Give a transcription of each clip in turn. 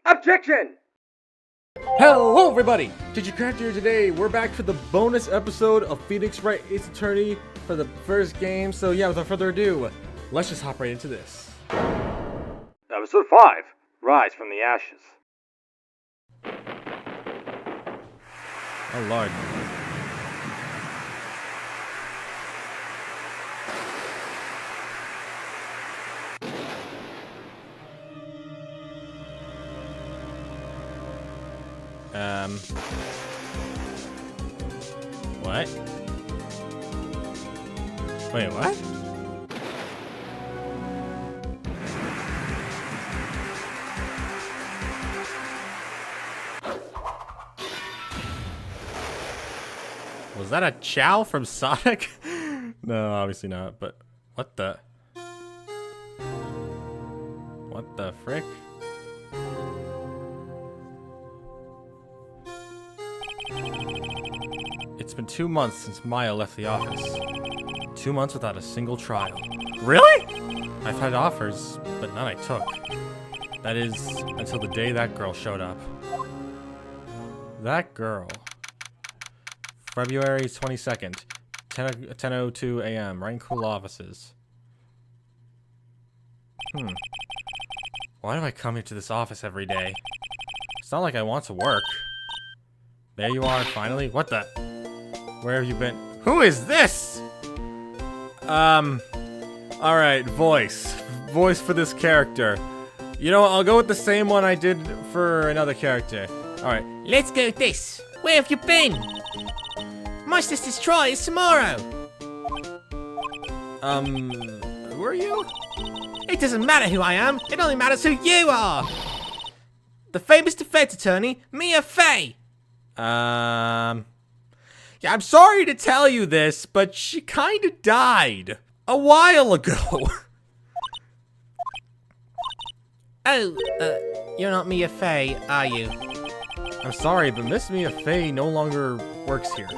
Objection! Hello everybody! DigiCraft here today. We're back for the bonus episode of Phoenix Wright Ace Attorney for the first game. So yeah, without further ado, let's just hop right into this. Episode 5, Rise from the Ashes. Oh lord. What? Wait, what? Was that a Chow from Sonic? No, obviously not, but what the? What the frick? It's been 2 months since Maya left the office. 2 months without a single trial. Really? I've had offers, but none I took. That is, until the day that girl showed up. That girl. February 22nd, 10:02 a.m., Raincool offices. Why do I come here to this office every day? It's not like I want to work. There you are, finally. What the? Where have you been? Who is this? Alright, voice. Voice for this character. You know what, I'll go with the same one I did for another character. Alright. Let's go with this. Where have you been? My sister's trial is tomorrow. Who are you? It doesn't matter who I am. It only matters who you are. The famous defense attorney, Mia Fey. Yeah, I'm sorry to tell you this, but she kinda died a while ago. You're not Mia Fey, are you? I'm sorry, but Miss Mia Fey no longer works here.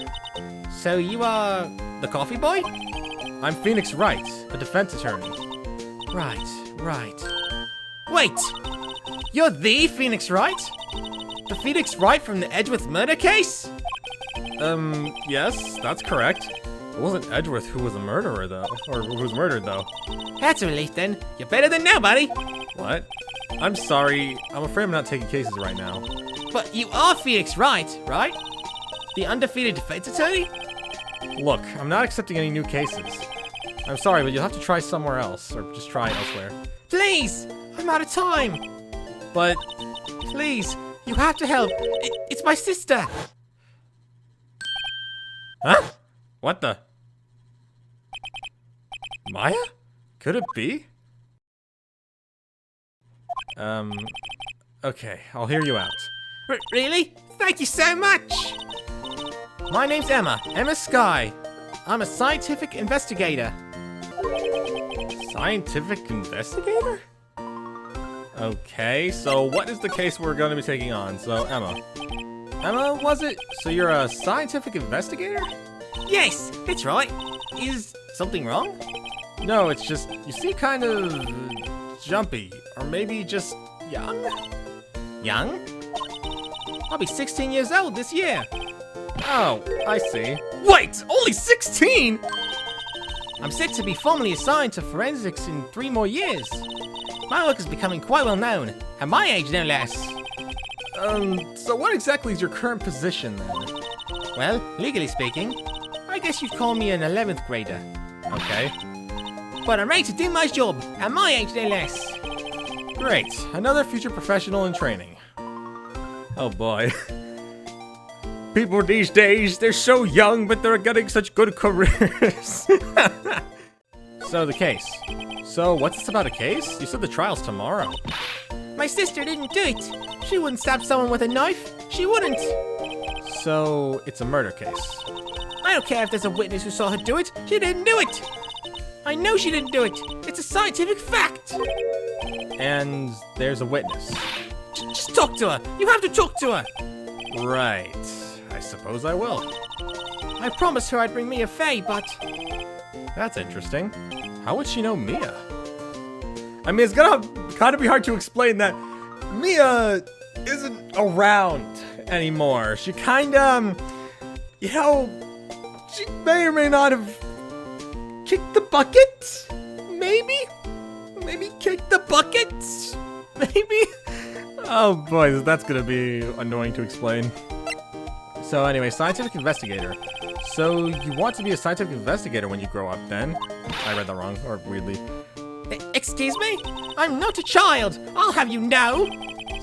So you are the coffee boy? I'm Phoenix Wright, a defense attorney. Right. Wait! You're the Phoenix Wright? The Phoenix Wright from the Edgeworth murder case? Yes, that's correct. It wasn't Edgeworth who was a murderer, though. Or who was murdered, though. That's a relief, then. You're better than nobody. What? I'm sorry. I'm afraid I'm not taking cases right now. But you are Phoenix Wright, right? The undefeated defense attorney? Look, I'm not accepting any new cases. I'm sorry, but you'll have to try somewhere else, or just try elsewhere. Please! I'm out of time! But... Please, you have to help. It's my sister! Huh? What the? Maya? Could it be? Okay, I'll hear you out. Really? Thank you so much! My name's Emma Sky. I'm a scientific investigator. Scientific investigator? Okay, so what is the case we're going to be taking on? So, Emma, was it? So you're a scientific investigator? Yes, that's right. Is something wrong? No, it's just, you seem kind of jumpy, or maybe just young? Young? I'll be 16 years old this year. Oh, I see. Wait, only 16?! I'm set to be formally assigned to forensics in 3 more years. My work is becoming quite well known, at my age no less. So what exactly is your current position then? Well, legally speaking, I guess you'd call me an 11th grader. Okay. But I'm ready to do my job, at my age no less. Great, another future professional in training. Oh boy. People these days, they're so young, but they're getting such good careers. So the case. So what's this about a case? You said the trial's tomorrow. My sister didn't do it. She wouldn't stab someone with a knife. She wouldn't. So it's a murder case. I don't care if there's a witness who saw her do it. She didn't do it. I know she didn't do it. It's a scientific fact. And there's a witness. Just talk to her. You have to talk to her. Right. I suppose I will. I promised her I'd bring Mia Fey, but... That's interesting. How would she know Mia? I mean, it's gotta be hard to explain that Mia isn't around anymore. She kinda, she may or may not have kicked the bucket? Maybe? Maybe kicked the bucket? Maybe? Oh boy, that's gonna be annoying to explain. So anyway, scientific investigator. So you want to be a scientific investigator when you grow up then? I read that wrong, or weirdly. Excuse me? I'm not a child, I'll have you know.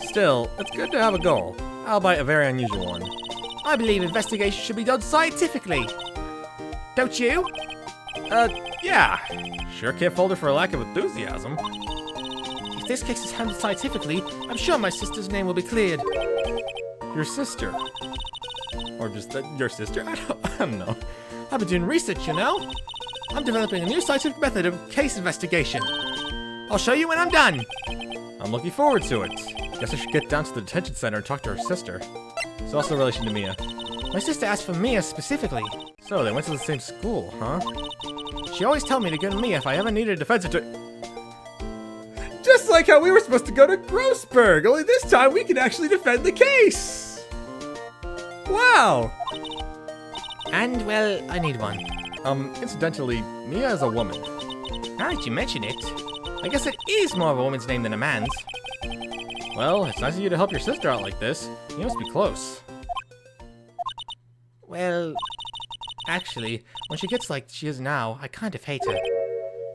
Still, it's good to have a goal, albeit a very unusual one. I believe investigation should be done scientifically. Don't you? Yeah. Sure can't fault her for a lack of enthusiasm. If this case is handled scientifically, I'm sure my sister's name will be cleared. Your sister? Or just your sister? I don't know. I've been doing research, you know. I'm developing a new scientific method of case investigation. I'll show you when I'm done. I'm looking forward to it. Guess I should get down to the detention center and talk to her sister. It's also a relation to Mia. My sister asked for Mia specifically. So they went to the same school, huh? She always told me to go to Mia if I ever needed a defense attorney. Just like how we were supposed to go to Grossberg, only this time we can actually defend the case! Wow! And, well, I need one. Incidentally, Mia is a woman. Now that you mention it, I guess it is more of a woman's name than a man's. Well, it's nice of you to help your sister out like this. You must be close. Well, actually, when she gets like she is now, I kind of hate her.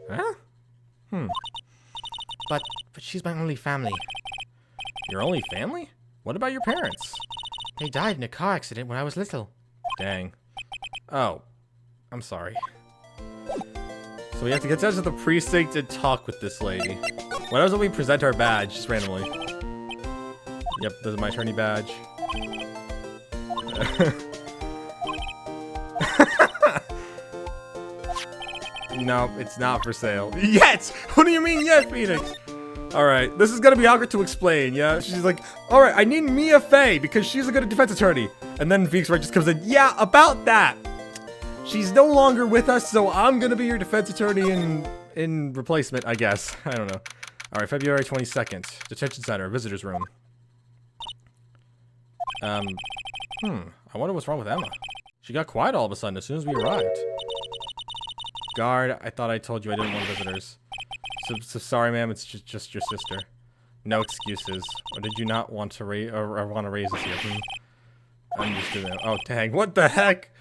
Huh? But she's my only family. Your only family? What about your parents? They died in a car accident when I was little. Dang. Oh. I'm sorry. So we have to get down to the precinct and talk with this lady. When does we present our badge, just randomly? Yep, this is my attorney badge. No, it's not for sale. Yet! What do you mean yet, Phoenix? Alright, this is gonna be awkward to explain, yeah? She's like, alright, I need Mia Fey because she's a good defense attorney. And then Phoenix Wright just comes in, yeah, about that! She's no longer with us, so I'm gonna be your defense attorney in replacement, I guess. I don't know. Alright, February 22nd. Detention Center, visitor's room. I wonder what's wrong with Emma. She got quiet all of a sudden as soon as we arrived. Guard, I thought I told you I didn't want visitors. So sorry, ma'am, it's just your sister. No excuses. Or did you not want to raise us here? I'm just doing it. Oh, dang, what the heck?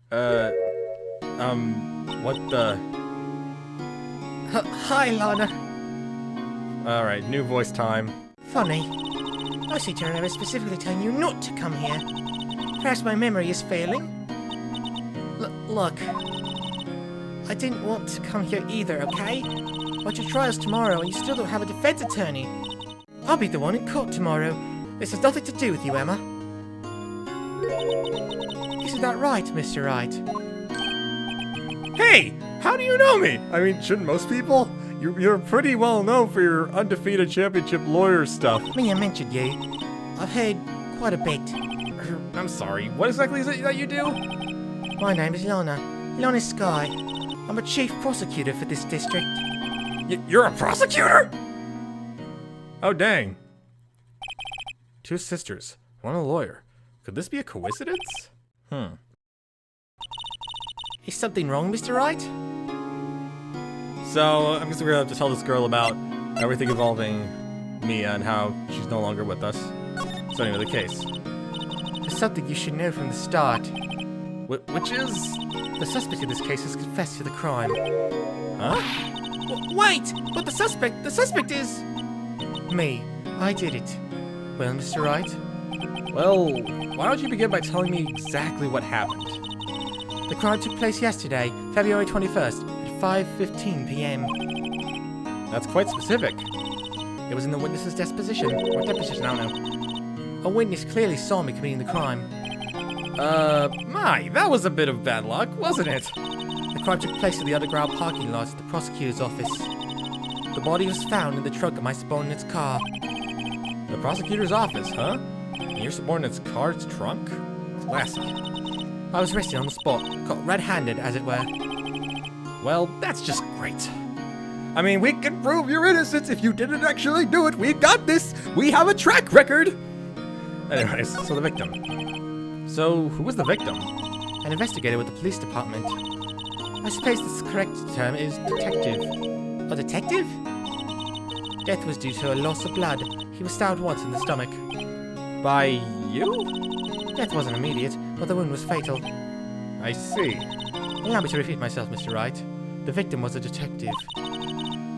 What the? Hi, Lana. Alright, new voice time. Funny. I seem to remember specifically telling you not to come here. Perhaps my memory is failing. Look. I didn't want to come here either, okay? But your trial's tomorrow and you still don't have a defense attorney. I'll be the one in court tomorrow. This has nothing to do with you, Emma. Isn't that right, Mr. Wright? Hey! How do you know me? I mean, shouldn't most people? You're pretty well known for your undefeated championship lawyer stuff. Mia mentioned you. I've heard quite a bit. I'm sorry, what exactly is it that you do? My name is Lana. Lana Sky. I'm a chief prosecutor for this district. You're a prosecutor? Oh, dang. Two sisters, one a lawyer. Could this be a coincidence? Is something wrong, Mr. Wright? So, I'm just gonna have to tell this girl about everything involving Mia and how she's no longer with us. So anyway, the case. There's something you should know from the start. Which is? The suspect in this case has confessed to the crime. Huh? Wait! But the suspect is... me. I did it. Well, Mr. Wright? Well, why don't you begin by telling me exactly what happened? The crime took place yesterday, February 21st, at 5:15 p.m. That's quite specific. It was in the witness's deposition, or deposition, I don't know. A witness clearly saw me committing the crime. My, that was a bit of bad luck, wasn't it? The crime took place in the underground parking lot at the prosecutor's office. The body was found in the trunk of my subordinate's car. The prosecutor's office, huh? In your subordinate's car's trunk? Classic. I was arrested on the spot, caught red-handed, as it were. Well, that's just great. I mean, we can prove your innocence if you didn't actually do it. We got this. We have a track record. Anyways, so the victim. So, who was the victim? An investigator with the police department. I suppose the correct term is detective. A detective? Death was due to a loss of blood. He was stabbed once in the stomach. By you? Death wasn't immediate, but the wound was fatal. I see. Allow me to repeat myself, Mr. Wright. The victim was a detective.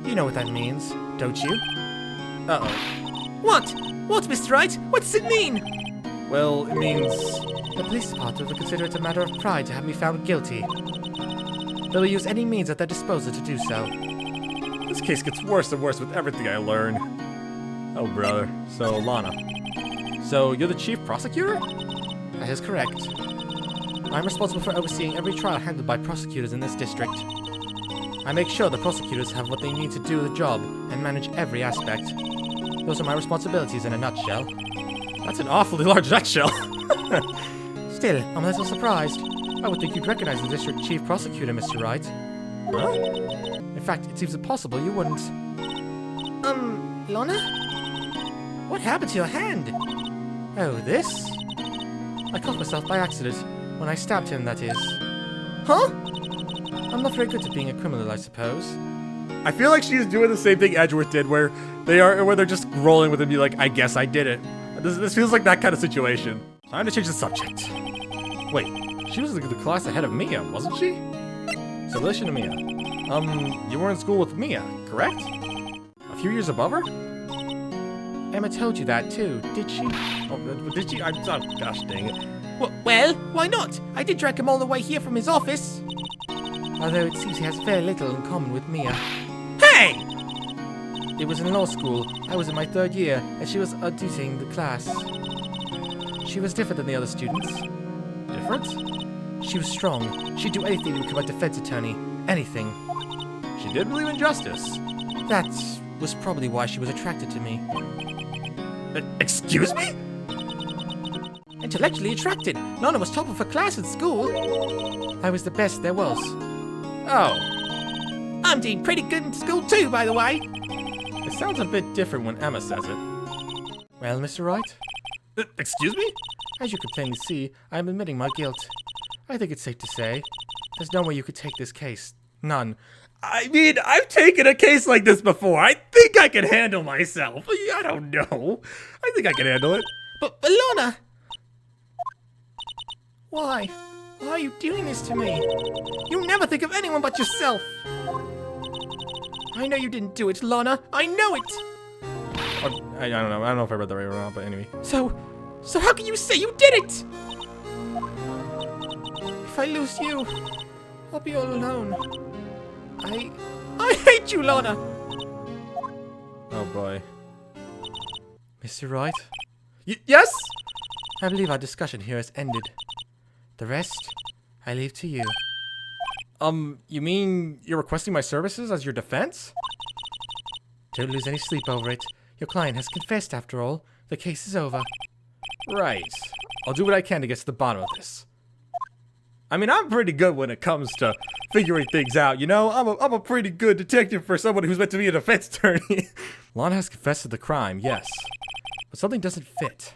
You know what that means, don't you? Uh-oh. What? What, Mr. Wright? What does it mean? Well, it means... The police department will consider it a matter of pride to have me found guilty. They will use any means at their disposal to do so. This case gets worse and worse with everything I learn. Oh, brother. So, Lana. So, you're the chief prosecutor? That is correct. I'm responsible for overseeing every trial handled by prosecutors in this district. I make sure the prosecutors have what they need to do the job and manage every aspect. Those are my responsibilities in a nutshell. That's an awfully large nutshell. Still, I'm a little surprised. I would think you'd recognize the district chief prosecutor, Mr. Wright. Huh? In fact, it seems impossible you wouldn't. Lana? What happened to your hand? Oh, this? I cut myself by accident. When I stabbed him, that is. Huh? I'm not very good at being a criminal, I suppose. I feel like she's doing the same thing Edgeworth did, where they're just rolling with it and be like, I guess I did it. This feels like that kind of situation. Time to change the subject. Wait, she was the class ahead of Mia, wasn't she? So listen to Mia. You were in school with Mia, correct? A few years above her? Emma told you that too, did she? Oh, did she? Oh, gosh dang it. Well, why not? I did drag him all the way here from his office. Although it seems he has very little in common with Mia. Hey! It was in law school. I was in my 3rd year, and she was auditing the class. She was different than the other students. Different? She was strong. She'd do anything to become a defense attorney. Anything. She did believe in justice. That was probably why she was attracted to me. Excuse me? Intellectually attracted. Lana was top of her class in school. I was the best there was. Oh. I'm doing pretty good in school too, by the way. It sounds a bit different when Emma says it. Well, Mr. Wright? Excuse me? As you can plainly see, I am admitting my guilt. I think it's safe to say, there's no way you could take this case. None. I mean, I've taken a case like this before. I think I can handle myself. I don't know. I think I can handle it. But Lana! Why? Why are you doing this to me? You never think of anyone but yourself. I know you didn't do it, Lana. I know it. I don't know. I don't know if I read that right or not, but anyway. So how can you say you did it? If I lose you, I'll be all alone. I hate you, Lana. Oh boy. Mr. Wright? Yes? I believe our discussion here has ended. The rest, I leave to you. You mean you're requesting my services as your defense? Don't lose any sleep over it. Your client has confessed after all. The case is over. Right. I'll do what I can to get to the bottom of this. I mean, I'm pretty good when it comes to figuring things out, you know? I'm a pretty good detective for someone who's meant to be a defense attorney. Lana has confessed to the crime, yes. But something doesn't fit.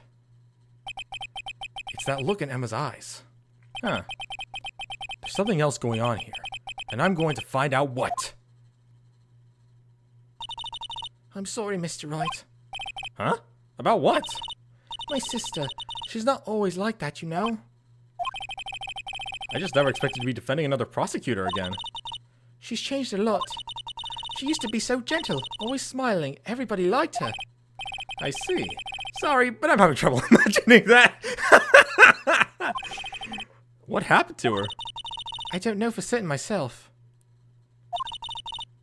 It's that look in Emma's eyes. Huh. There's something else going on here. And I'm going to find out what. I'm sorry, Mr. Wright. Huh? About what? My sister. She's not always like that, you know? I just never expected to be defending another prosecutor again. She's changed a lot. She used to be so gentle, always smiling. Everybody liked her. I see. Sorry, but I'm having trouble imagining that. What happened to her? I don't know for certain myself.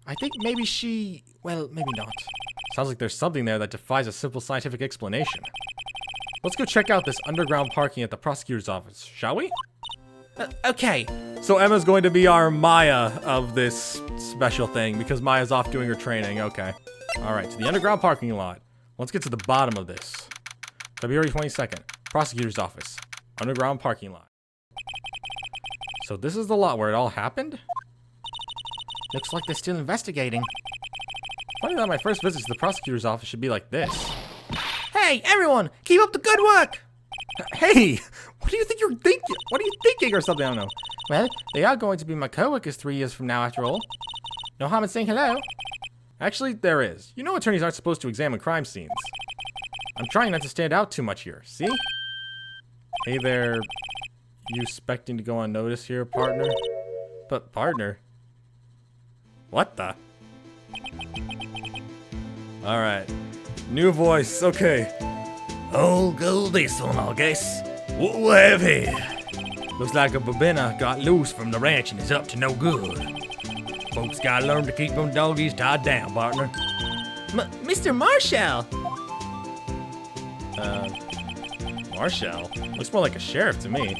I think maybe she... well, maybe not. Sounds like there's something there that defies a simple scientific explanation. Let's go check out this underground parking at the prosecutor's office, shall we? Okay. So Emma's going to be our Maya of this special thing because Maya's off doing her training. Okay. All right, to the underground parking lot. Let's get to the bottom of this. February 22nd, prosecutor's office, underground parking lot. So this is the lot where it all happened? Looks like they're still investigating. Funny that my first visit to the prosecutor's office should be like this. Hey, everyone, keep up the good work! Hey, what do you think you're thinking? What are you thinking or something? I don't know. Well, they are going to be my co-workers 3 years from now, after all. No harm in saying hello. Actually, there is. You know attorneys aren't supposed to examine crime scenes. I'm trying not to stand out too much here, see? Hey there, you expecting to go unnoticed here, partner? But partner? What the? Alright. New voice, okay. I'll go this one, I guess. What we have here? Looks like a babena Got loose from the ranch and is up to no good. Folks gotta learn to keep them doggies tied down, partner. Mr. Marshall! Marshall? Looks more like a sheriff to me.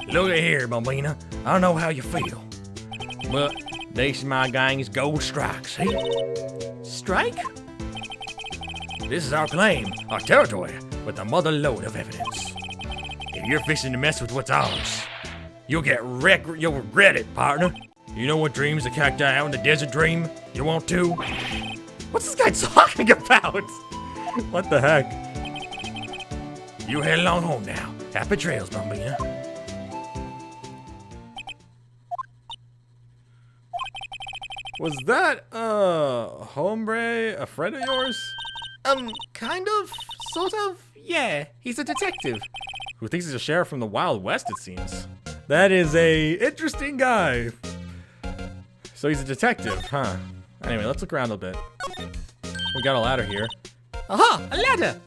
Look at here, Bambina. I don't know how you feel, but this is my gang's gold strike, see? Strike? This is our claim, our territory, with a mother load of evidence. If you're fixing to mess with what's ours, you'll regret it, partner. You know what dreams the cacti out in the desert dream? You want to? What's this guy talking about? What the heck? You head along home now. Happy trails, Bambina. Was that, hombre a friend of yours? Kind of, sort of, yeah. He's a detective. Who thinks he's a sheriff from the Wild West, it seems. That is a interesting guy. So he's a detective, huh? Anyway, let's look around a bit. We got a ladder here. Aha, a ladder!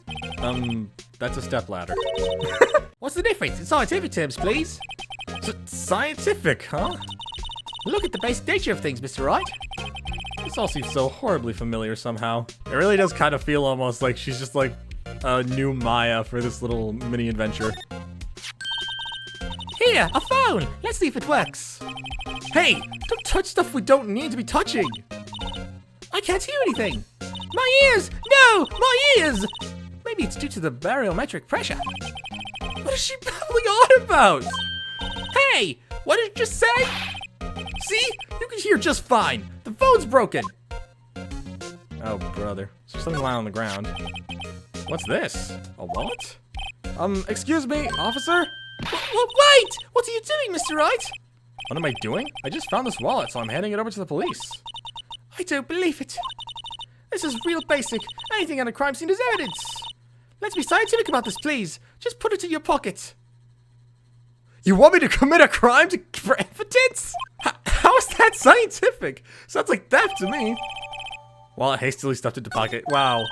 That's a step ladder. What's the difference in scientific terms, please? Scientific, huh? Look at the basic nature of things, Mr. Wright. This all seems so horribly familiar somehow. It really does kind of feel almost like she's just like a new Maya for this little mini adventure. Here, a phone! Let's see if it works. Hey, don't touch stuff we don't need to be touching. I can't hear anything. My ears! No, my ears! Maybe it's due to the barometric pressure. What is she babbling on about? Hey, what did you just say? See? You can hear just fine. The phone's broken. Oh, brother. Is there something lying on the ground? What's this? A wallet? Excuse me, officer? Wait! What are you doing, Mr. Wright? What am I doing? I just found this wallet, so I'm handing it over to the police. I don't believe it. This is real basic. Anything on a crime scene is evidence. Let's be scientific about this, please. Just put it in your pocket. You want me to commit a crime for evidence? How is that scientific? Sounds like theft to me. Wallet hastily stuffed into pocket. Wow.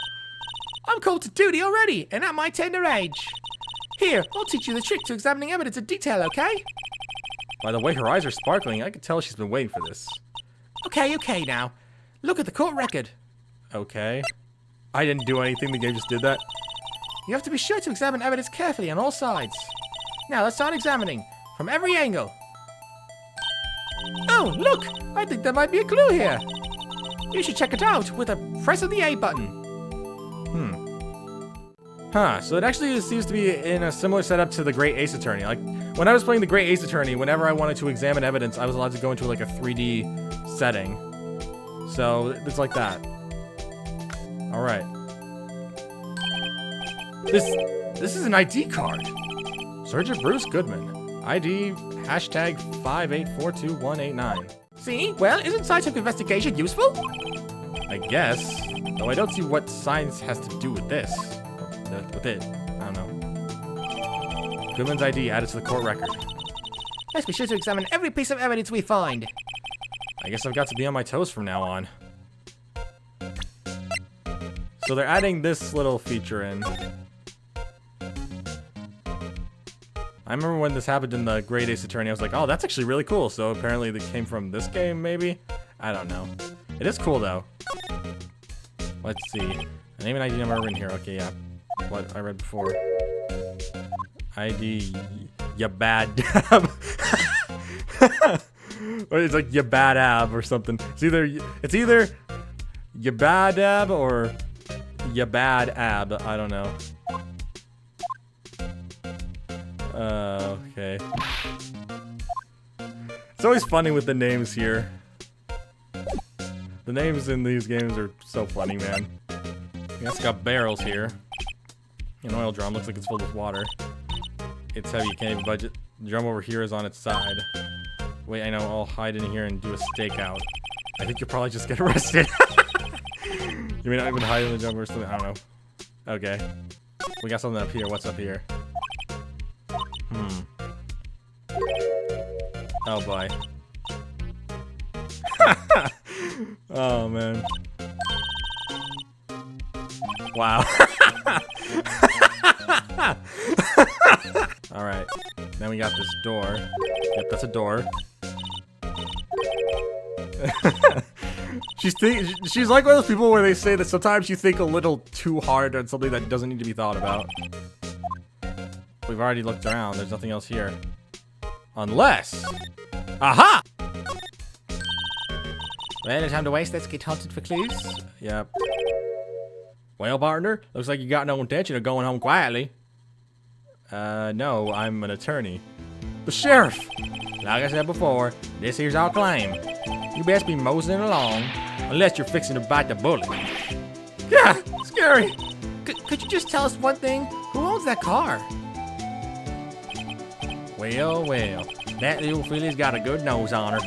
I'm called to duty already, and at my tender age. Here, I'll teach you the trick to examining evidence in detail, okay? By the way her eyes are sparkling, I can tell she's been waiting for this. Okay now. Look at the court record. Okay. I didn't do anything, the game just did that. You have to be sure to examine evidence carefully on all sides. Now, let's start examining, from every angle. Oh, look! I think there might be a clue here. You should check it out with a press of the A button. Huh, so it actually seems to be in a similar setup to the Great Ace Attorney. Like, when I was playing the Great Ace Attorney, whenever I wanted to examine evidence, I was allowed to go into like a 3D setting. So, it's like that. Alright. This is an ID card. Sergeant Bruce Goodman. ID hashtag 5842189. See? Well, isn't scientific investigation useful? I guess. Though I don't see what science has to do with this. With it. I don't know. Goodman's ID added to the court record. Let's be sure to examine every piece of evidence we find. I guess I've got to be on my toes from now on. So they're adding this little feature in. I remember when this happened in the Great Ace Attorney, I was like, oh, that's actually really cool. So apparently it came from this game, maybe? I don't know. It is cool, though. Let's see. Name and ID number in here. Okay, yeah. What I read before. ID... Ya bad dab. Or it's like ya bad ab or something. It's either ya bad ab or ya bad ab. I don't know. Okay. It's always funny with the names here. The names in these games are so funny, man. It's got barrels here. An oil drum looks like it's filled with water. It's heavy, you can't even budge it. The drum over here is on its side. Wait, I know, I'll hide in here and do a stakeout. I think you'll probably just get arrested. You may not even hide in the drum or something, I don't know. Okay. We got something up here, what's up here? Oh boy. Oh man. Wow. Alright. Then we got this door. Yep, that's a door. She's like one of those people where they say that sometimes you think a little too hard on something that doesn't need to be thought about. We've already looked around, there's nothing else here. Unless... Aha! Well, no time to waste. Let's get hunted for clues. Yep. Well, partner, looks like you got no intention of going home quietly. No, I'm an attorney. The sheriff! Like I said before, this here's our claim. You best be moseying along, unless you're fixing to bite the bullet. Yeah, scary! Could you just tell us one thing? Who owns that car? Well, that little filly's got a good nose on her.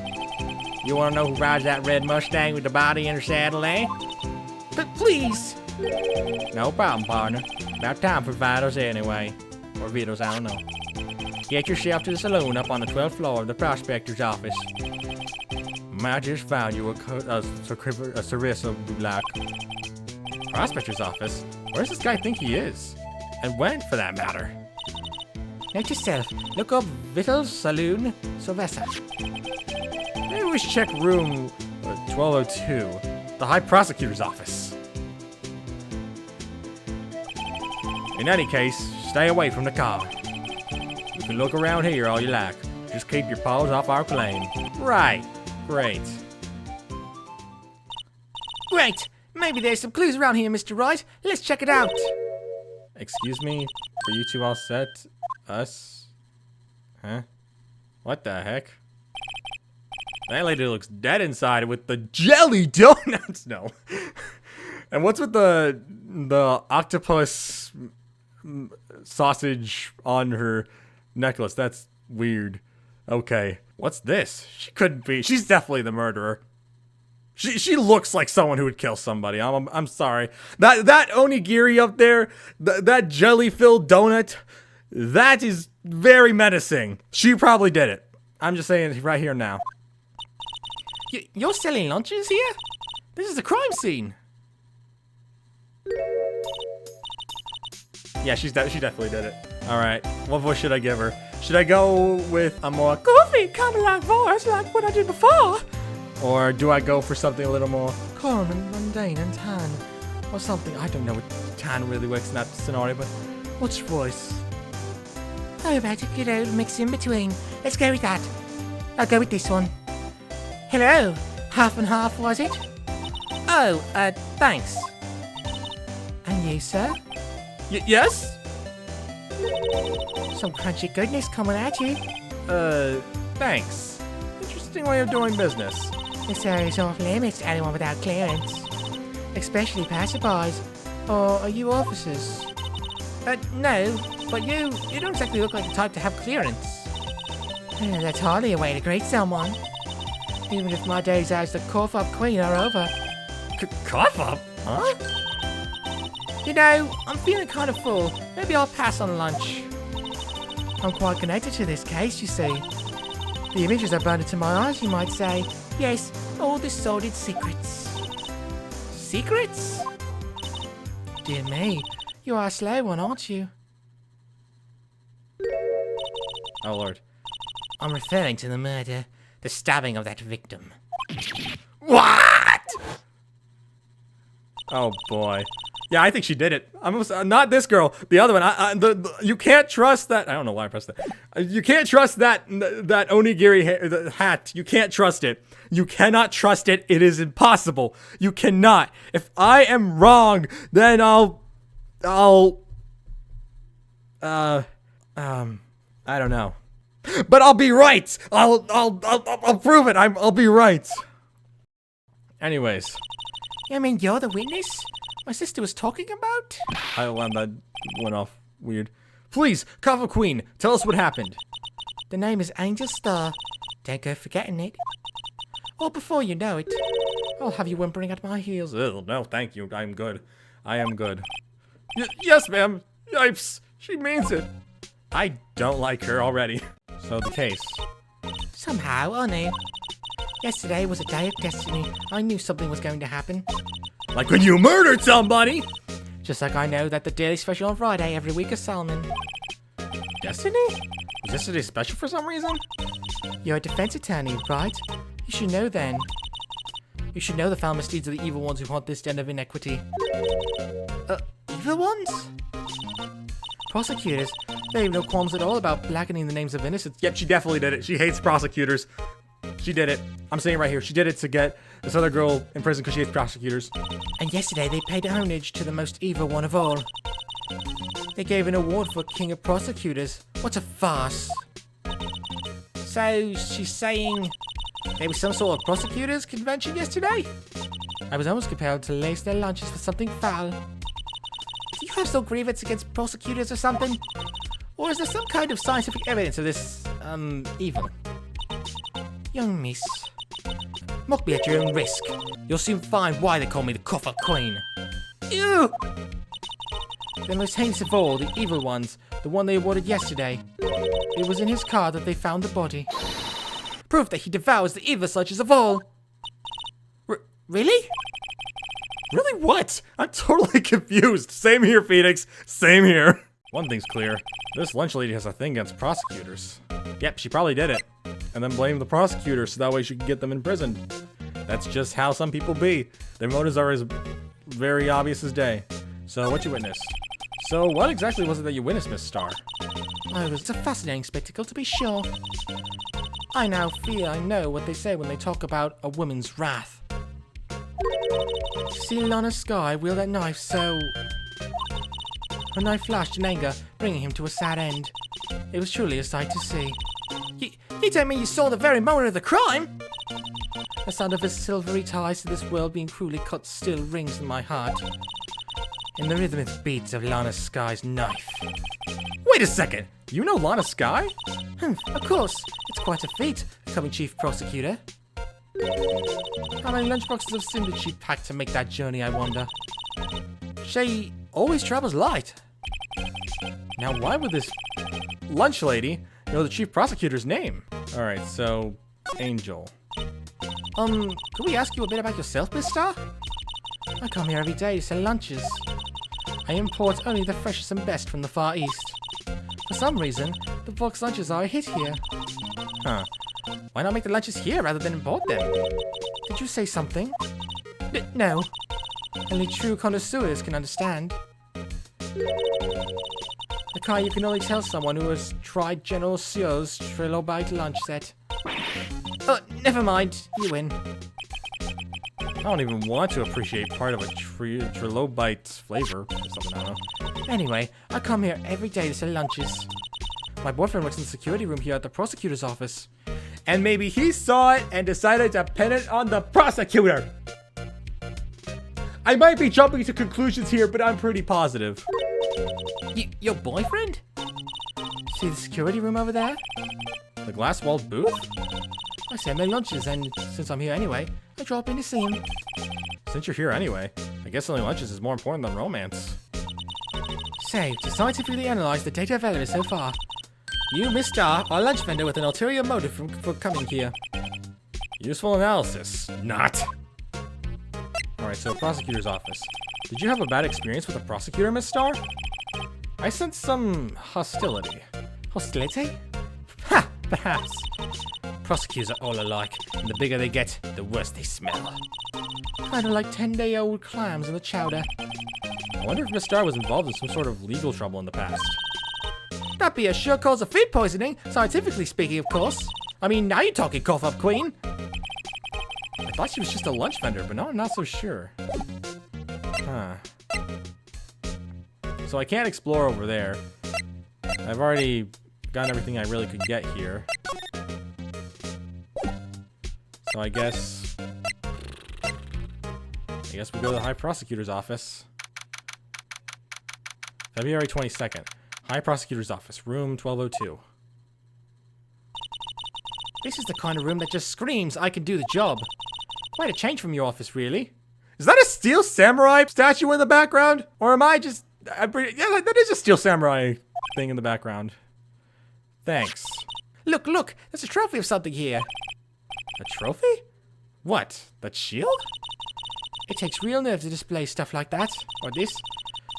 You wanna know who rides that red Mustang with the body in her saddle, eh? But please! No problem, partner. About time for vitals anyway. Or vitals, I don't know. Get yourself to the saloon up on the 12th floor of the prospector's office. I just found you a Sarissa Black. Prospector's office? Where does this guy think he is? And when, for that matter? Note yourself. Look up Vittles Saloon Sylvester. Maybe we should check room 1202. The High Prosecutor's office. In any case, stay away from the car. You can look around here all you like. Just keep your paws off our claim. Right. Great. Great! Maybe there's some clues around here, Mr. Wright. Let's check it out. Excuse me? Are you two all set? Us? Huh? What the heck? That lady looks dead inside with the jelly donuts. No. And what's with the octopus sausage on her necklace? That's weird. Okay. What's this? She couldn't be. She's definitely the murderer. She looks like someone who would kill somebody. I'm sorry. That onigiri up there, that jelly-filled donut, that is very menacing. She probably did it. I'm just saying right here now. You're selling lunches here? This is a crime scene. Yeah, she definitely did it. All right, what voice should I give her? Should I go with a more goofy, kind of like voice, like what I did before? Or do I go for something a little more calm and mundane and tan? Or something, I don't know what tan really works in that scenario, but what's your voice? How about a good old mix in between? Let's go with that. I'll go with this one. Hello. Half and half, was it? Oh, thanks. And you, sir? Yes? Some crunchy goodness coming at you. Thanks. Interesting way of doing business. This area is off limits to anyone without clearance. Especially passerbys. Or are you officers? No, but you don't exactly look like the type to have clearance. That's hardly a way to greet someone. Even if my days as the cough-up queen are over. Cough up? Huh? You know, I'm feeling kind of full. Maybe I'll pass on lunch. I'm quite connected to this case, you see. The images are burned into my eyes, you might say. Yes, all the sordid secrets. Secrets? Dear me, you are a slow one, aren't you? Oh, Lord. I'm referring to the murder, the stabbing of that victim. What? Oh, boy. Yeah, I think she did it. Not this girl. The other one. You can't trust that. I don't know why I pressed that. You can't trust that onigiri hat. You can't trust it. You cannot trust it. It is impossible. You cannot. If I am wrong, then I don't know. But I'll be right. I'll prove it. I'll be right. Anyways, You mean you're the witness my sister was talking about? that went off weird. Please, Cough Up Queen, tell us what happened. The name is Angel Star. Don't go forgetting it. Or before you know it, I'll have you whimpering at my heels. Ugh, no, thank you. I'm good. I am good. Yes, ma'am. Yipes. She means it. I don't like her already. So the case. Somehow, I knew. Yesterday was a day of destiny. I knew something was going to happen. Like when you murdered somebody! Just like I know that the daily special on Friday every week is Salmon. Destiny? Was yesterday special for some reason? You're a defense attorney, right? You should know then. You should know the foul misdeeds of the evil ones who haunt this den of inequity. Evil ones? Prosecutors? They have no qualms at all about blackening the names of innocents. Yep, she definitely did it. She hates prosecutors. She did it. I'm saying it right here. She did it to get this other girl in prison because she hates prosecutors. And yesterday they paid homage to the most evil one of all. They gave an award for King of Prosecutors. What a farce. So, she's saying there was some sort of prosecutors convention yesterday? I was almost compelled to lace their lunches for something foul. Do you have some grievance against prosecutors or something? Or is there some kind of scientific evidence of this, evil? Young miss, mock me at your own risk. You'll soon find why they call me the Cough Up Queen. Ew! The most heinous of all, the evil ones, the one they awarded yesterday. It was in his car that they found the body. Proof that he devours the evil sludges of all. Really? Really what? I'm totally confused. Same here, Phoenix. Same here. One thing's clear. This lunch lady has a thing against prosecutors. Yep, she probably did it. And then blamed the prosecutors so that way she could get them in prison. That's just how some people be. Their motives are as very obvious as day. So, what you witnessed? So, what exactly was it that you witnessed, Miss Star? It's a fascinating spectacle, to be sure. I now fear I know what they say when they talk about a woman's wrath. To see Lana Sky wield that knife so... Her knife flashed in anger, bringing him to a sad end. It was truly a sight to see. You don't mean you saw the very moment of the crime? The sound of his silvery ties to this world being cruelly cut still rings in my heart. In the rhythmic beats of Lana Sky's knife. Wait a second! You know Lana Sky? Of course. It's quite a feat, becoming chief prosecutor. How many lunchboxes of sin did she pack to make that journey, I wonder? She always travels light. Now, why would this lunch lady know the chief prosecutor's name? Alright, so, Angel. Could we ask you a bit about yourself, Miss Star? I come here every day to sell lunches. I import only the freshest and best from the Far East. For some reason, the box lunches are a hit here. Huh. Why not make the lunches here rather than import them? Did you say something? No. Only true connoisseurs can understand. The kind you can only tell someone who has tried General Seo's Trilobite lunch set. Oh, never mind. You win. I don't even want to appreciate part of a Trilobite's flavor or something, I don't know. Anyway, I come here every day to sell lunches. My boyfriend works in the security room here at the prosecutor's office. And maybe he saw it and decided to pin it on the prosecutor. I might be jumping to conclusions here, but I'm pretty positive. Your boyfriend? See the security room over there? The glass-walled booth? I sell my lunches, and since I'm here anyway, I drop in to see him. Since you're here anyway, I guess selling lunches is more important than romance. So, to scientifically analyze the data available so far, you, Miss Star, are a lunch vendor with an ulterior motive for coming here. Useful analysis. Not. Alright, so prosecutor's office. Did you have a bad experience with a prosecutor, Miss Star? I sense some hostility. Hostility? Ha! Perhaps. Prosecutors are all alike, and the bigger they get, the worse they smell. Kinda like 10-day-old clams in the chowder. I wonder if Miss Star was involved in some sort of legal trouble in the past. That'd be a sure cause of food poisoning, scientifically speaking, of course. I mean, now you're talking, Cough Up Queen. I thought she was just a lunch vendor, but now I'm not so sure. Huh. So I can't explore over there. I've already gotten everything I really could get here. So I guess... I guess we go to the High Prosecutor's office. February 22nd. High Prosecutor's office, room 1202. This is the kind of room that just screams, I can do the job. Quite a change from your office, really. Is that a Steel Samurai statue in the background? Or am I just... yeah, that is a Steel Samurai thing in the background. Thanks. Look, look, there's a trophy of something here. A trophy? What? That shield? It takes real nerve to display stuff like that, or this.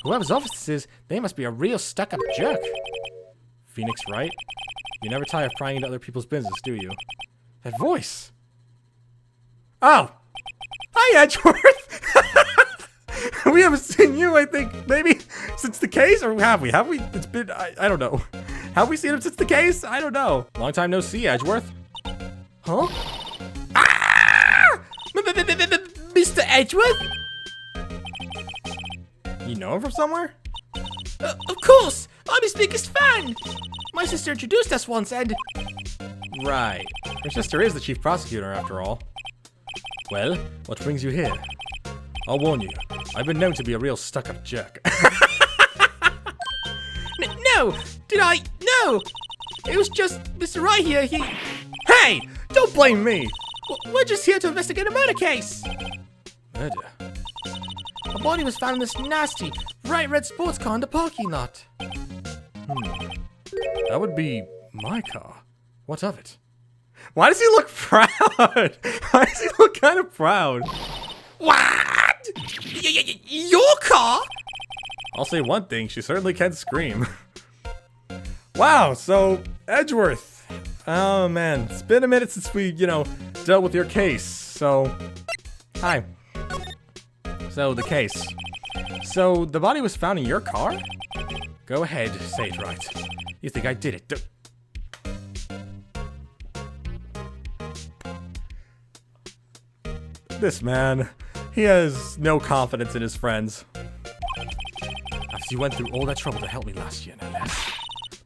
Whoever's office this is, they must be a real stuck-up jerk. Phoenix, right? You never tire of prying into other people's business, do you? That voice! Oh! Hi, Edgeworth! We haven't seen you, I think, maybe since the case, or have we? Have we? It's been, I don't know. Have we seen him since the case? I don't know. Long time no see, Edgeworth. Huh? Ah! Mr. Edgeworth? You know him from somewhere? Of course! I'm his biggest fan! My sister introduced us once and... Right. Your sister is the chief prosecutor, after all. Well, what brings you here? I'll warn you, I've been known to be a real stuck-up jerk. No! Did I? No! It was just Mr. Right here, he... Hey! Don't blame me! We're just here to investigate a murder case! Murder? A body was found in this nasty, bright red sports car in the parking lot. That would be my car. What of it? Why does he look proud? Why does he look kind of proud? What? Your car? I'll say one thing, she certainly can scream. Wow, so, Edgeworth. Oh man, it's been a minute since we, dealt with your case, so... Hi. So, the case. So, the body was found in your car? Go ahead, say it right. You think I did it, This man, he has no confidence in his friends. After you went through all that trouble to help me last year, no less.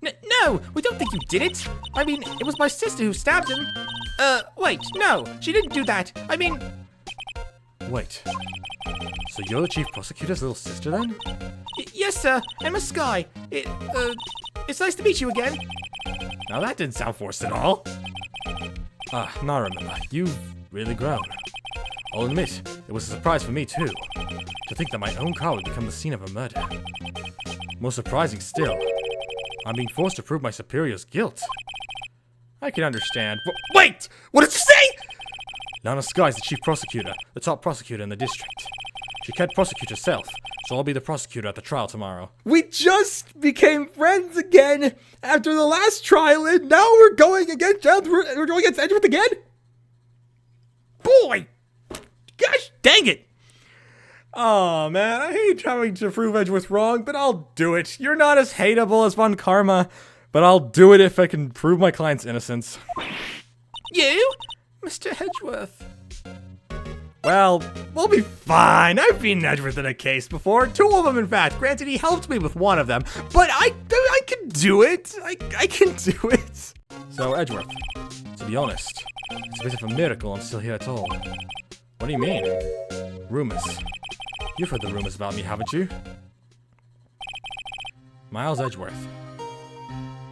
No, we don't think you did it. I mean, it was my sister who stabbed him. Wait, no, she didn't do that. I mean... Wait. So you're the chief prosecutor's little sister then? Yes, sir. I'm a Sky. It's nice to meet you again. Now that didn't sound forced at all. Now I remember. You've really grown. I'll admit, it was a surprise for me too. To think that my own car would become the scene of a murder. More surprising still, I'm being forced to prove my superior's guilt. I can understand, but wait! What did you say?! Lana Sky's the chief prosecutor, the top prosecutor in the district. She can't prosecute herself, so I'll be the prosecutor at the trial tomorrow. We just became friends again after the last trial, and now we're going against Edgeworth again? Boy! Gosh dang it! Oh man, I hate having to prove Edgeworth wrong, but I'll do it. You're not as hateable as Von Karma, but I'll do it if I can prove my client's innocence. You? Mr. Edgeworth. Well, we'll be fine. I've beaten Edgeworth in a case before. 2 of them, in fact. Granted, he helped me with one of them, but I can do it. I can do it. So, Edgeworth, to be honest, it's a bit of a miracle I'm still here at all. What do you mean? Rumors. You've heard the rumors about me, haven't you? Miles Edgeworth.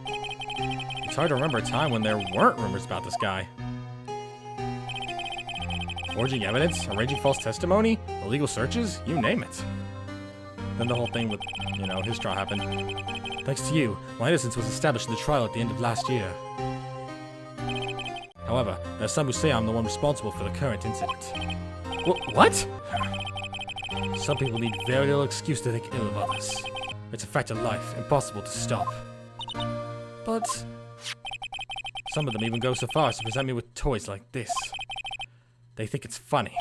It's hard to remember a time when there weren't rumors about this guy. Forging evidence, arranging false testimony, illegal searches, you name it. Then the whole thing with, his trial happened. Thanks to you, my innocence was established in the trial at the end of last year. However, there are some who say I'm the one responsible for the current incident. What? Some people need very little excuse to think ill of others. It's a fact of life, impossible to stop. But some of them even go so far as to present me with toys like this. They think it's funny.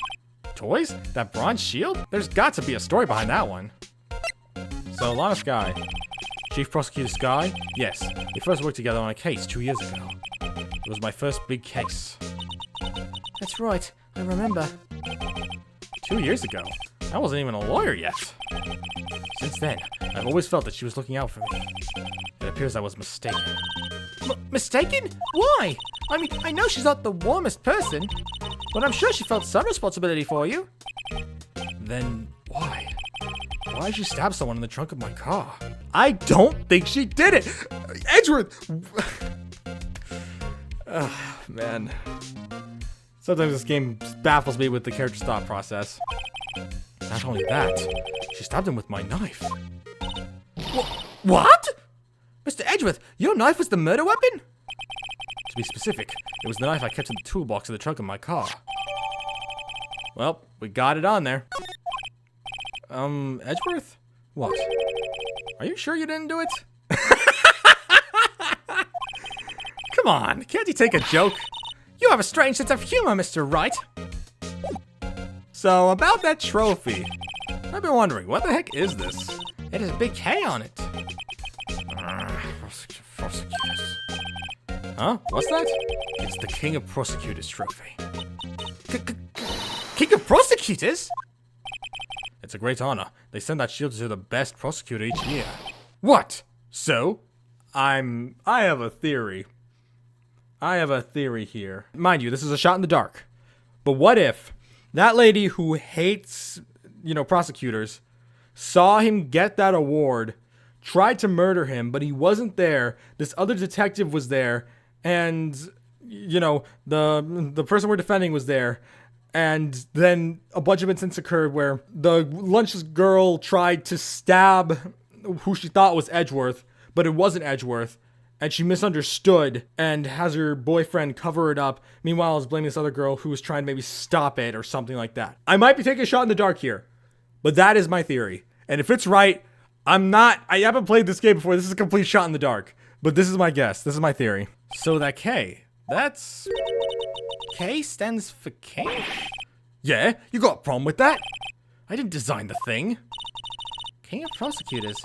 Toys? That bronze shield? There's got to be a story behind that one. So, Lana Sky. Chief Prosecutor Sky? Yes, we first worked together on a case 2 years ago. It was my first big case. That's right, I remember. 2 years ago? I wasn't even a lawyer yet. Since then, I've always felt that she was looking out for me. It appears I was mistaken. Mistaken? Why? I mean, I know she's not the warmest person, but I'm sure she felt some responsibility for you. Then why? Why did she stab someone in the trunk of my car? I don't think she did it! Edgeworth! Man. Sometimes this game baffles me with the character's thought process. Not only that, she stabbed him with my knife. What? Mr. Edgeworth, your knife was the murder weapon? To be specific, it was the knife I kept in the toolbox of the trunk of my car. Well, we got it on there. Edgeworth? What? Are you sure you didn't do it? Come on, can't you take a joke? You have a strange sense of humor, Mr. Wright. So, about that trophy. I've been wondering, what the heck is this? It has a big K on it. Prosecutors. Huh? What's that? It's the King of Prosecutors trophy. King of Prosecutors? It's a great honor. They send that shield to the best prosecutor each year. What? So? I have a theory. I have a theory here. Mind you, this is a shot in the dark. But what if that lady who hates, prosecutors, saw him get that award, tried to murder him, but he wasn't there. This other detective was there, and, the person we're defending was there. And then a bunch of incidents occurred where the lunch girl tried to stab who she thought was Edgeworth, but it wasn't Edgeworth. And she misunderstood and has her boyfriend cover it up. Meanwhile, is blaming this other girl who was trying to maybe stop it or something like that. I might be taking a shot in the dark here, but that is my theory. And if it's right, I haven't played this game before. This is a complete shot in the dark. But this is my guess. This is my theory. So that K, that's... K stands for king? Yeah, you got a problem with that? I didn't design the thing. King of Prosecutors.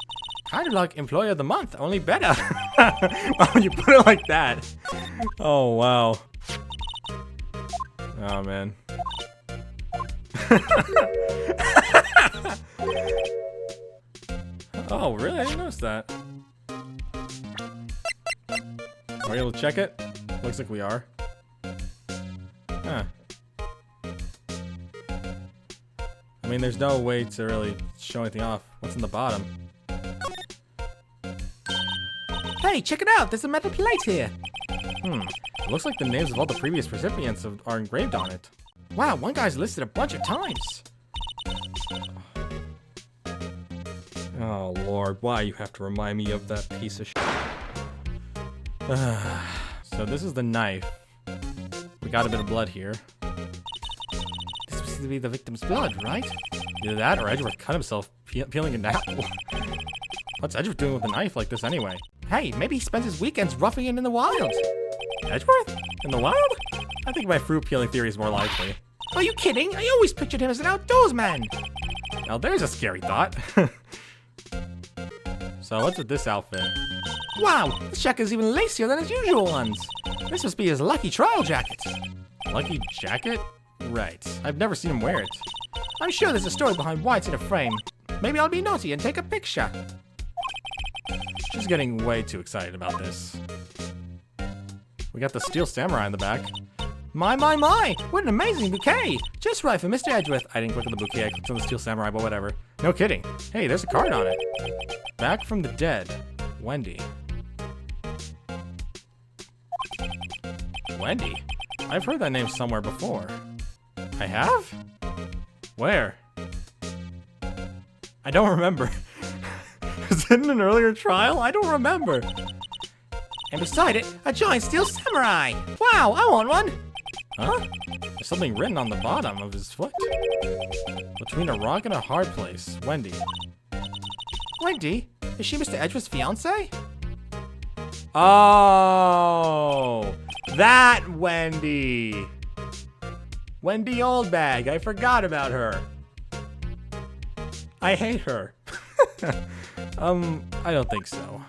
Kind of like Employee of the Month, only better. Wow, when you put it like that. Oh, wow. Oh, man. Oh, really? I didn't notice that. Are we able to check it? Looks like we are. Huh. I mean, there's no way to really show anything off. What's in the bottom? Hey, check it out! There's a metal plate here! It looks like the names of all the previous recipients are engraved on it. Wow, one guy's listed a bunch of times! Oh, Lord, why you have to remind me of that piece of shit? So this is the knife. We got a bit of blood here. This seems to be the victim's blood, right? Either that or Edgeworth cut himself peeling an apple. What's Edgeworth doing with a knife like this anyway? Hey, maybe he spends his weekends roughing it in the wild. Edgeworth? In the wild? I think my fruit peeling theory is more likely. Are you kidding? I always pictured him as an outdoors man. Now there's a scary thought. So what's with this outfit? Wow, this jacket's even lacier than his usual ones. This must be his lucky trial jacket. Lucky jacket? Right. I've never seen him wear it. I'm sure there's a story behind why it's in a frame. Maybe I'll be naughty and take a picture. She's getting way too excited about this. We got the Steel Samurai in the back. My, what an amazing bouquet. Just right for Mr. Edgeworth. I didn't click on the bouquet, I clicked on the Steel Samurai, but whatever. No kidding. Hey, there's a card on it. Back from the dead, Wendy. Wendy? I've heard that name somewhere before. I have? Where? I don't remember. Was it in an earlier trial? I don't remember. And beside it, a giant Steel Samurai. Wow, I want one. Huh? There's something written on the bottom of his foot. Between a rock and a hard place, Wendy. Wendy? Is she Mr. Edgeworth's fiance? Oh, that Wendy. Wendy Oldbag. I forgot about her. I hate her. I don't think so.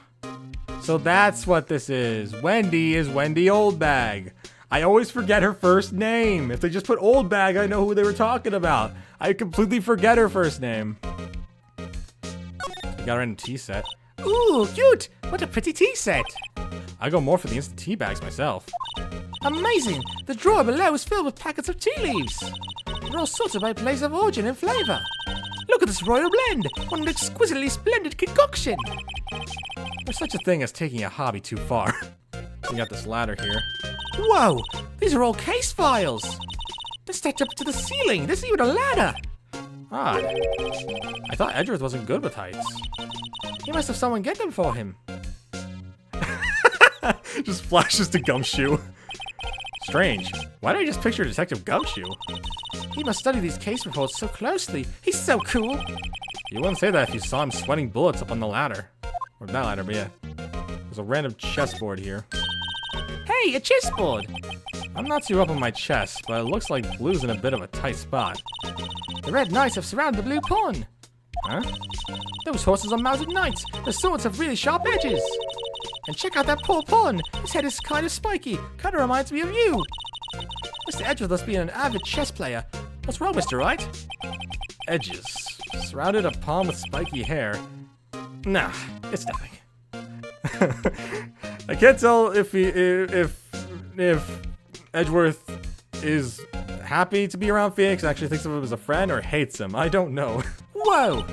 So that's what this is. Wendy is Wendy Oldbag. I always forget her first name. If they just put Oldbag, I know who they were talking about. I completely forget her first name. Got her in a tea set. Ooh, cute! What a pretty tea set! I go more for the instant tea bags myself. Amazing! The drawer below is filled with packets of tea leaves. They're all sorted by place of origin and flavor. Look at this royal blend! What an exquisitely splendid concoction! There's such a thing as taking a hobby too far. We got this ladder here. Whoa! These are all case files! They're stacked up to the ceiling! There's even a ladder! Odd. I thought Edgeworth wasn't good with heights. He must have someone get them for him. Just flashes to Gumshoe. Strange. Why did I just picture Detective Gumshoe? He must study these case reports so closely. He's so cool! You wouldn't say that if you saw him sweating bullets up on the ladder. Or that ladder, but yeah. There's a random chessboard here. Hey, a chessboard! I'm not too up on my chess, but it looks like blue's in a bit of a tight spot. The red knights have surrounded the blue pawn. Huh? Those horses are mounted knights. The swords have really sharp edges. And check out that poor pawn. His head is kind of spiky. Kind of reminds me of you. Mr. Edgeworth must be an avid chess player. What's wrong, Mr. Wright? Edges. Surrounded a palm with spiky hair. Nah, it's nothing. I can't tell if Edgeworth is happy to be around Phoenix, actually thinks of him as a friend, or hates him. I don't know. Whoa!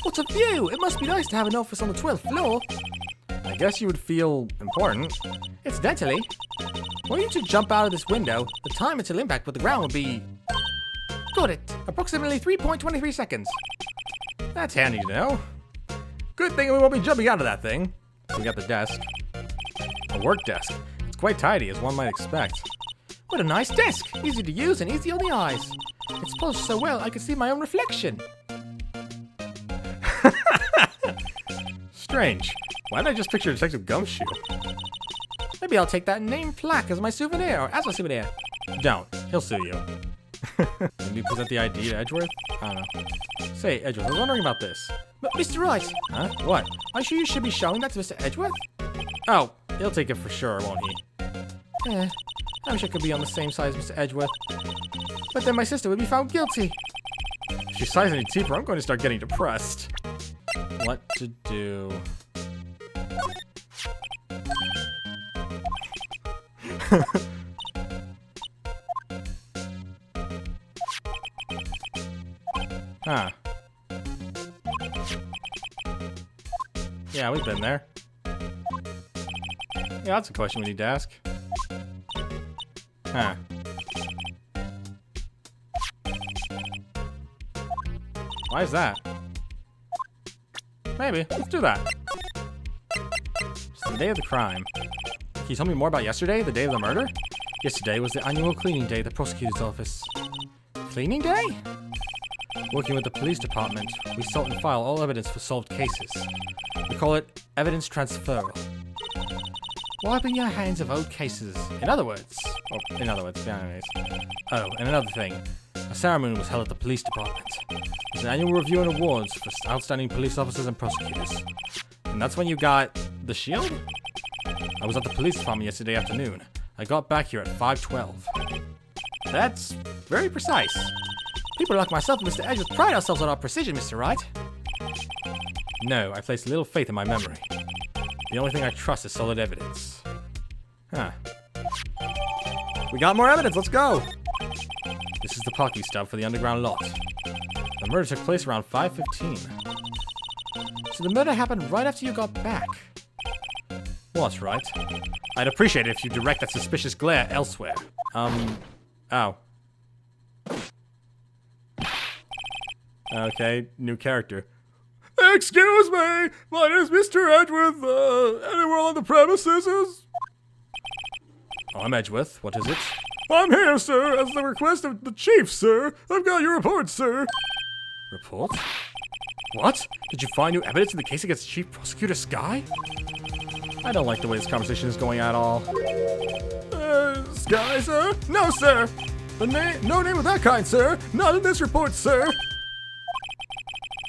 What a view! It must be nice to have an office on the 12th floor. I guess you would feel important. Incidentally, were you to jump out of this window, the time until impact with the ground would be... Got it! Approximately 3.23 seconds. That's handy to know. Good thing we won't be jumping out of that thing. We got the desk. A work desk. It's quite tidy, as one might expect. What a nice desk! Easy to use and easy on the eyes. It's polished so well I can see my own reflection. Strange. Why did I just picture Detective Gumshoe? Maybe I'll take that name plaque as my souvenir, or as a souvenir. Don't. He'll sue you. Can you present the ID to Edgeworth? I don't know. Say, Edgeworth, I was wondering about this. But Mr. Wright, Huh? What? are you sure you should be showing that to Mr. Edgeworth? Oh, he'll take it for sure, won't he? I wish I could be on the same side as Mr. Edgeworth. But then my sister would be found guilty. If she sighs any deeper, I'm going to start getting depressed. What to do? Huh. Yeah, we've been there. Yeah, that's a question we need to ask. Huh. Why is that? Maybe. Let's do that. It's the day of the crime. Can you tell me more about yesterday, the day of the murder? Yesterday was the annual cleaning day at the prosecutor's office. Cleaning day? Working with the police department, we sort and file all evidence for solved cases. We call it evidence transferal. Wiping your hands of old cases. In other words, yeah, anyways. Oh, and another thing. A ceremony was held at the police department. It's an annual review and awards for outstanding police officers and prosecutors. And that's when you got the shield? I was at the police department yesterday afternoon. I got back here at 5:12. That's very precise. People like myself and Mr. Edgeworth pride ourselves on our precision, Mr. Wright. No, I place little faith in my memory. The only thing I trust is solid evidence. Huh. We got more evidence, let's go! This is the parking stub for the underground lot. The murder took place around 5:15. So the murder happened right after you got back. Well, that's right. I'd appreciate it if you direct that suspicious glare elsewhere. Ow. Okay, new character. Excuse me! My name is Mr. Edgeworth. Anywhere on the premises? I'm Edgeworth. What is it? I'm here, sir, as the request of the chief, sir. I've got your report, sir. Report? What? Did you find new evidence in the case against Chief Prosecutor Sky? I don't like the way this conversation is going at all. Sky, sir? No, sir! No name of that kind, sir! Not in this report, sir!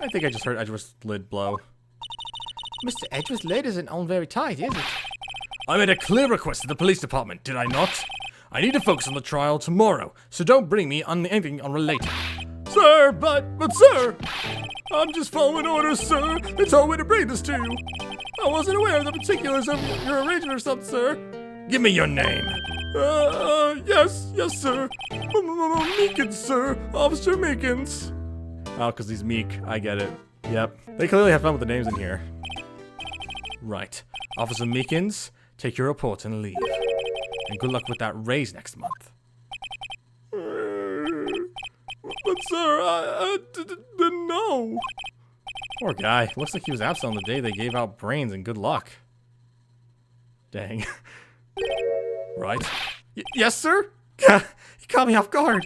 I think I just heard Edgeworth's lid blow. Mr. Edgeworth's lid isn't on very tight, is it? I made a clear request to the police department, did I not? I need to focus on the trial tomorrow, so don't bring me on anything unrelated. Sir, but sir! I'm just following orders, sir! They told me to bring this to you! I wasn't aware of the particulars of your arrangement or something, sir! Give me your name! Yes, sir! Meekins, sir! Officer Meekins! Oh, because he's meek. I get it. Yep. They clearly have fun with the names in here. Right. Officer Meekins, take your report and leave. And good luck with that raise next month. But sir, I didn't know. Poor guy. Looks like he was absent on the day they gave out brains and good luck. Dang. Right. Yes, sir? You caught me off guard.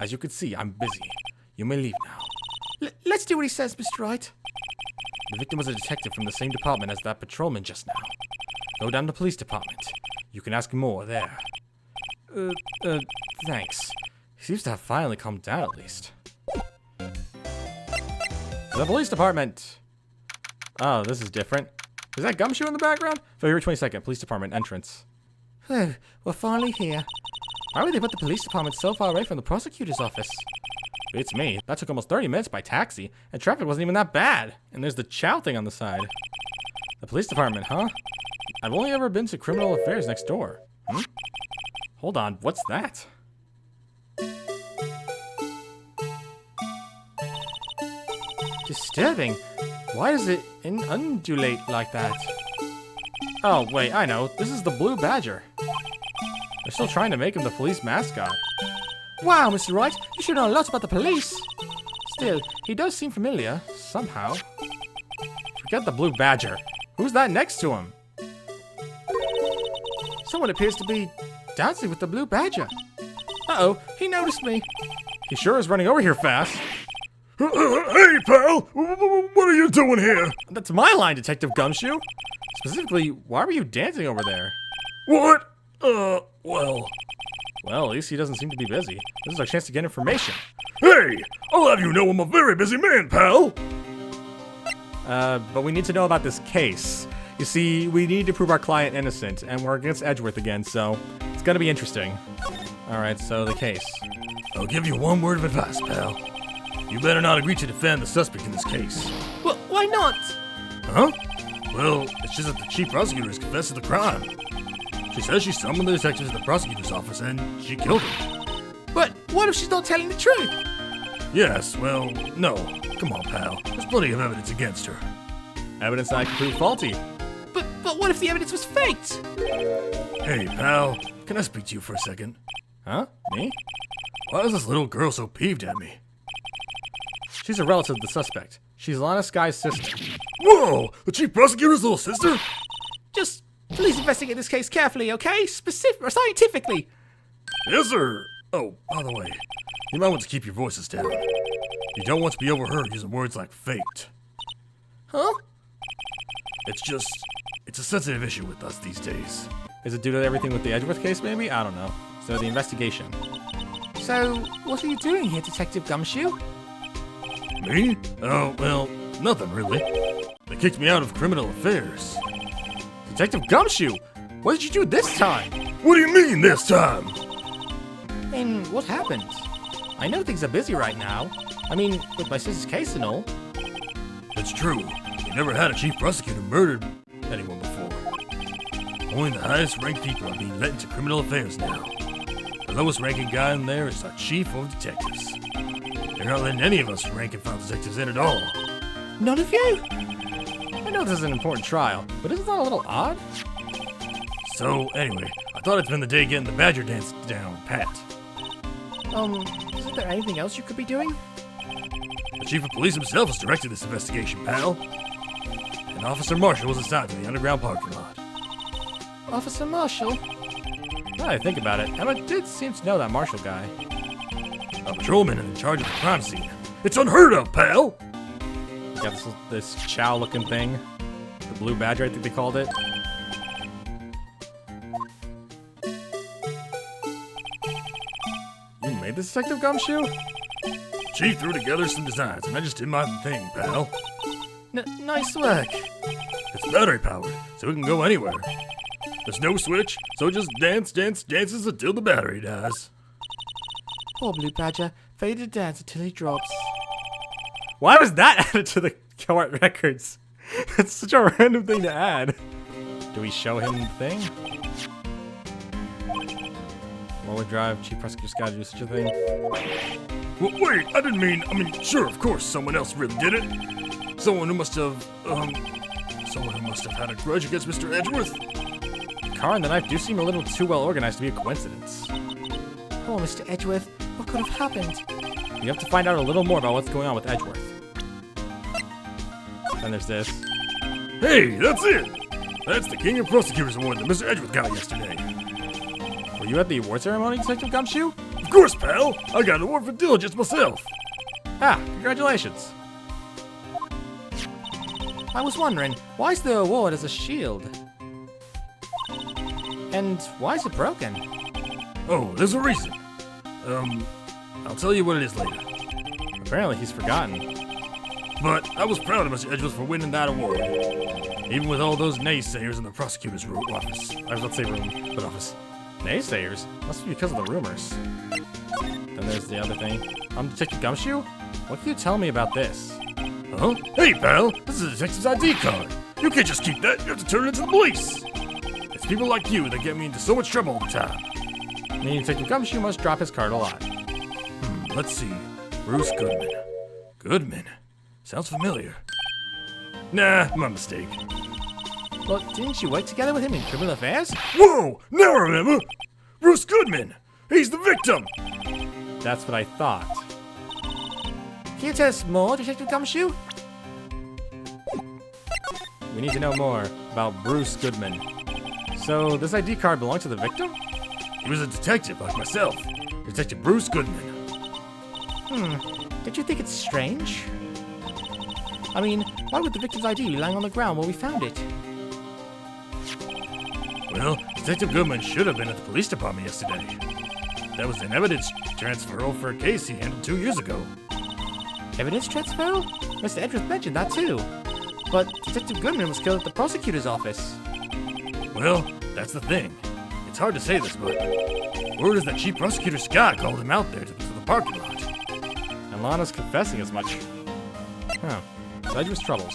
As you can see, I'm busy. You may leave now. Let's do what he says, Mr. Wright. The victim was a detective from the same department as that patrolman just now. Go down to the police department. You can ask more there. Thanks. He seems to have finally calmed down at least. The police department! Oh, this is different. Is that Gumshoe in the background? February 22nd, police department entrance. We're finally here. Why would they put the police department so far away from the prosecutor's office? It's me. That took almost 30 minutes by taxi, and traffic wasn't even that bad. And there's the chow thing on the side. The police department, huh? I've only ever been to criminal affairs next door. Hold on, what's that? Disturbing. Why does it undulate like that? Oh, wait, I know. This is the Blue Badger. They're still trying to make him the police mascot. Wow, Mr. Wright, you should know a lot about the police. Still, he does seem familiar, somehow. Forget the Blue Badger. Who's that next to him? Someone appears to be dancing with the Blue Badger. Uh-oh, he noticed me. He sure is running over here fast. Hey, pal! What are you doing here? That's my line, Detective Gumshoe. Specifically, why were you dancing over there? What? Well... Well, at least he doesn't seem to be busy. This is our chance to get information. Hey! I'll have you know I'm a very busy man, pal! But we need to know about this case. You see, we need to prove our client innocent, and we're against Edgeworth again, so it's gonna be interesting. Alright, so the case. I'll give you one word of advice, pal. You better not agree to defend the suspect in this case. Well, why not? Huh? Well, it's just that the chief prosecutor has confessed to the crime. She says she summoned the detectives to the prosecutor's office and she killed him. But what if she's not telling the truth? Yes, well, no. Come on, pal. There's plenty of evidence against her. Evidence that I can prove faulty. But what if the evidence was faked? Hey, pal. Can I speak to you for a second? Huh? Me? Why is this little girl so peeved at me? She's a relative of the suspect. She's Lana Sky's sister. Whoa! The chief prosecutor's little sister? Just please investigate this case carefully, okay? Scientifically. Yes, sir. Oh, by the way, you might want to keep your voices down. You don't want to be overheard using words like faked. Huh? It's a sensitive issue with us these days. Is it due to everything with the Edgeworth case, maybe? I don't know. So the investigation. So, what are you doing here, Detective Gumshoe? Me? Oh, well, nothing really. They kicked me out of criminal affairs. Detective Gumshoe! What did you do this time? What do you mean this time? And what happened? I know things are busy right now. I mean, with my sister's case and all. It's true. We never had a chief prosecutor murdered anyone before. Only the highest ranked people are being let into criminal affairs now. The lowest ranking guy in there is our chief of detectives. They're not letting any of us rank and file detectives in at all. None of you? I know this is an important trial, but isn't that a little odd? So, anyway, I thought it's been the day getting the Badger dance down pat. Isn't there anything else you could be doing? The chief of police himself has directed this investigation, pal. And Officer Marshall was assigned to the underground parking lot. Officer Marshall? Now that I think about it, Emma did seem to know that Marshall guy. A patrolman in charge of the crime scene. It's unheard of, pal! You got this chow-looking thing. The Blue Badger, I think they called it. You made this, Detective Gumshoe? Chief threw together some designs, and I just did my thing, pal. Nice work. It's battery powered, so it can go anywhere. There's no switch, so it just dances until the battery dies. Poor Blue Badger, faded to dance until he drops. Why was that added to the court records? That's such a random thing to add. Do we show him the thing? Lower drive, chief prosecutor's gotta do such a thing. Well, wait, I didn't mean, sure, of course, someone else really did it. Someone who must have had a grudge against Mr. Edgeworth. The car and the knife do seem a little too well organized to be a coincidence. Oh, Mr. Edgeworth, what could have happened? You have to find out a little more about what's going on with Edgeworth. Then there's this. Hey, that's it! That's the King of Prosecutors Award that Mr. Edgeworth got yesterday. Were you at the award ceremony, Detective Gumshoe? Of course, pal! I got an award for diligence myself! Ah, congratulations. I was wondering, why is the award as a shield? And why is it broken? Oh, there's a reason. I'll tell you what it is later. Apparently he's forgotten. But I was proud of Mr. Edgeworth for winning that award. Even with all those naysayers in the prosecutor's office. I was about to say room, but office. Naysayers? Must be because of the rumors. Then there's the other thing. Detective Gumshoe? What can you tell me about this? Huh? Hey, pal! This is a detective's ID card! You can't just keep that, you have to turn it into the police! It's people like you that get me into so much trouble all the time. Meaning Detective Gumshoe must drop his card a lot. Let's see. Bruce Goodman. Goodman? Sounds familiar. Nah, my mistake. Well, didn't you work together with him in criminal affairs? Whoa! Now I remember! Bruce Goodman! He's the victim! That's what I thought. Can you tell us more, Detective Gumshoe? We need to know more about Bruce Goodman. So, this ID card belonged to the victim? He was a detective like myself. Detective Bruce Goodman. Don't you think it's strange? I mean, why would the victim's ID be lying on the ground where we found it? Well, Detective Goodman should have been at the police department yesterday. That was an evidence transfer for a case he handled 2 years ago. Evidence transfer? Mr. Edgeworth mentioned that too. But Detective Goodman was killed at the prosecutor's office. Well, that's the thing. It's hard to say this, but word is that Chief Prosecutor Scott called him out there to the parking lot. And Lana's confessing as much. Huh. So Edgeworth's troubles.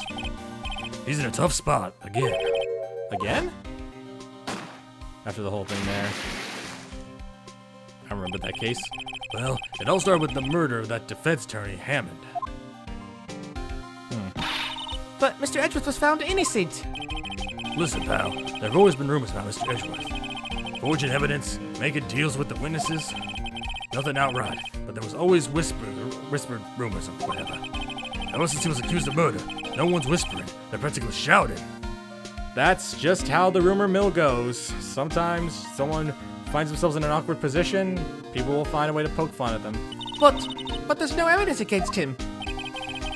He's in a tough spot, again. Again? After the whole thing there. I remember that case. Well, it all started with the murder of that defense attorney, Hammond. But Mr. Edgeworth was found innocent. Listen, pal, there have always been rumors about Mr. Edgeworth. Forging evidence, making deals with the witnesses. Nothing outright, but there was always whispered rumors of whatever. Ever since he was accused of murder, no one's whispering, they're practically shouting. That's just how the rumor mill goes. Sometimes someone finds themselves in an awkward position, people will find a way to poke fun at them. But there's no evidence against him.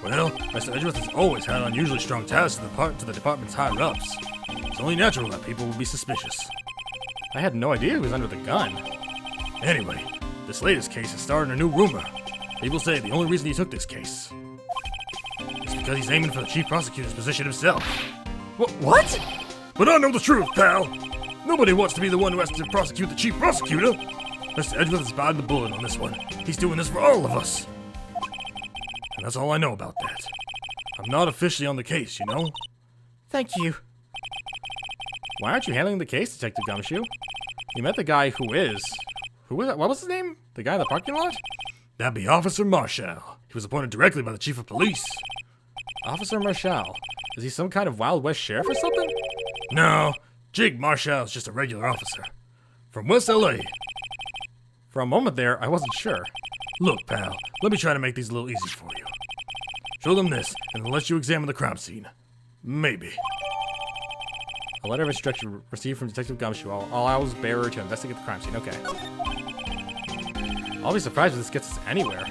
Well, Mr. Edgeworth has always had unusually strong ties to the department's higher-ups. It's only natural that people would be suspicious. I had no idea he was under the gun. Anyway, this latest case has started a new rumor. People say the only reason he took this case is because he's aiming for the chief prosecutor's position himself. What? But I know the truth, pal! Nobody wants to be the one who has to prosecute the chief prosecutor! Mr. Edgeworth is biting the bullet on this one. He's doing this for all of us. And that's all I know about that. I'm not officially on the case, you know? Thank you. Why aren't you handling the case, Detective Gumshoe? You met the guy who is. Who was that? What was his name? The guy in the parking lot? That'd be Officer Marshall. He was appointed directly by the chief of police. Officer Marshall. Is he some kind of Wild West sheriff or something? No, Jake Marshall is just a regular officer. From West LA. For a moment there, I wasn't sure. Look, pal, let me try to make these a little easy for you. Show them this, and they'll let you examine the crime scene. Maybe. A letter of instruction received from Detective Gumshoe allows bearer to investigate the crime scene. Okay. I'll be surprised if this gets us anywhere.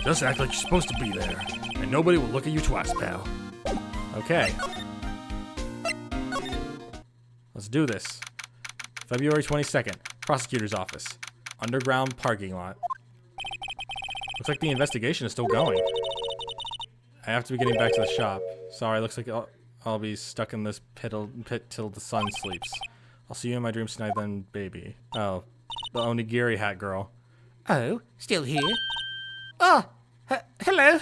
Just act like you're supposed to be there, and nobody will look at you twice, pal. Okay. Let's do this. February 22nd, Prosecutor's Office. Underground parking lot. Looks like the investigation is still going. I have to be getting back to the shop. Sorry, looks like I'll be stuck in this pit till the sun sleeps. I'll see you in my dreams tonight then, baby. Oh, the onigiri hat girl. Oh, still here? Oh, hello.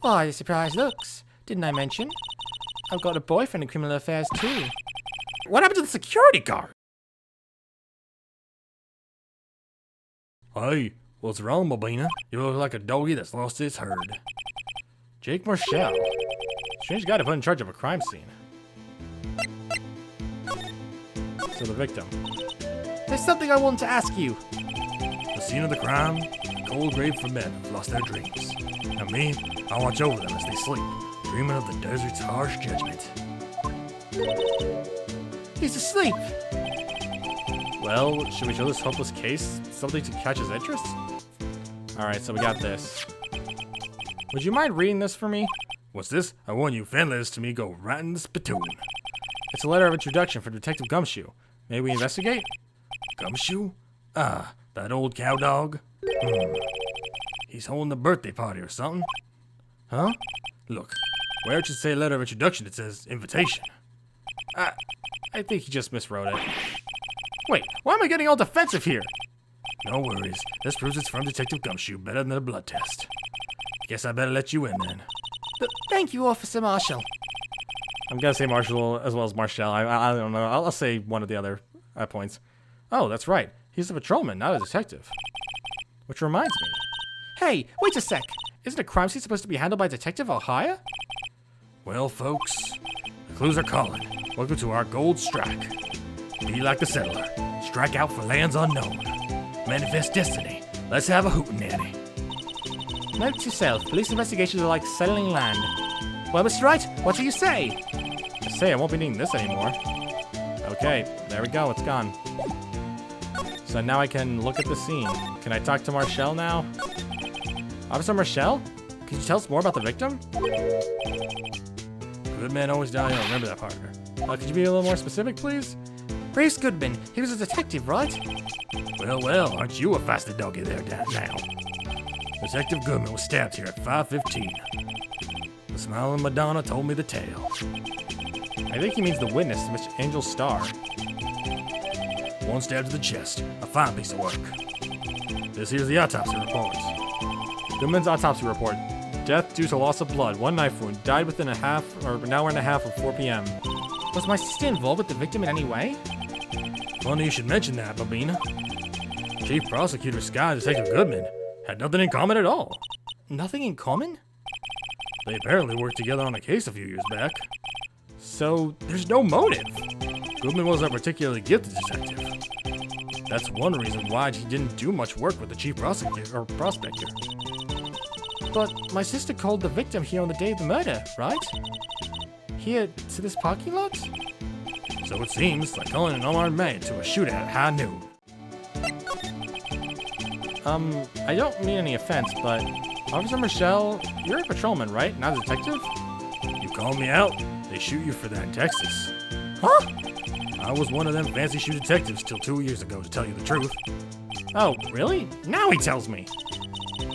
Why the surprised looks? Didn't I mention? I've got a boyfriend in criminal affairs too. What happened to the security guard? Hey, What's wrong, Mobina? You look like a doggy that's lost its herd. Jake Marshall. Strange guy to put in charge of a crime scene. So the victim. There's something I want to ask you. The scene of the crime, a cold grave for men who've lost their dreams. And me, I watch over them as they sleep, dreaming of the desert's harsh judgment. He's asleep. Well, should we show this hopeless case something to catch his interest? Alright, so we got this. Would you mind reading this for me? What's this? I warn you, fan letters to me go right in the spittoon. It's a letter of introduction for Detective Gumshoe. May we investigate? Gumshoe? Ah, that old cow dog? He's holding a birthday party or something. Huh? Look, where it should say letter of introduction, it says invitation. I think he just miswrote it. Wait, why am I getting all defensive here? No worries. This proves it's from Detective Gumshoe better than a blood test. Guess I better let you in then. Thank you, Officer Marshall. I'm gonna say Marshall as well as Marshall. I don't know. I'll say one of the other points. Oh, that's right. He's a patrolman, not a detective. Which reminds me. Hey, wait a sec. Isn't a crime scene supposed to be handled by Detective Ohio? Well, folks, the clues are calling. Welcome to our gold strike. Be like the settler. Strike out for lands unknown. Manifest destiny. Let's have a hootenanny. Note to self, police investigations are like settling land. Well, Mr. Wright, what do you say? I say I won't be needing this anymore. Okay, there we go, it's gone. So now I can look at the scene. Can I talk to Marshall now? Officer Marshall? Could you tell us more about the victim? Good man always die. I remember that, partner. Could you be a little more specific, please? Bruce Goodman. He was a detective, right? Well, aren't you a faster doggy there now? Detective Goodman was stabbed here at 5:15. The smiling Madonna told me the tale. I think he means the witness, Miss Angel Starr. One stab to the chest. A fine piece of work. This here's the autopsy report. Goodman's autopsy report. Death due to loss of blood. One knife wound. Died within an hour and a half of 4 p.m. Was my sister involved with the victim in any way? Funny you should mention that, Babina. Chief Prosecutor Sky and Detective Goodman had nothing in common at all. Nothing in common? They apparently worked together on a case a few years back. So, there's no motive. Goodman wasn't a particularly gifted detective. That's one reason why he didn't do much work with the chief prosecutor or prospector. But my sister called the victim here on the day of the murder, right? Here to this parking lot? So it seems like calling an unarmed man to a shootout at high noon. I don't mean any offense, but Officer Michelle, you're a patrolman, right? Not a detective? You call me out, they shoot you for that in Texas. Huh? I was one of them fancy shoe detectives till 2 years ago, to tell you the truth. Oh, really? Now he tells me.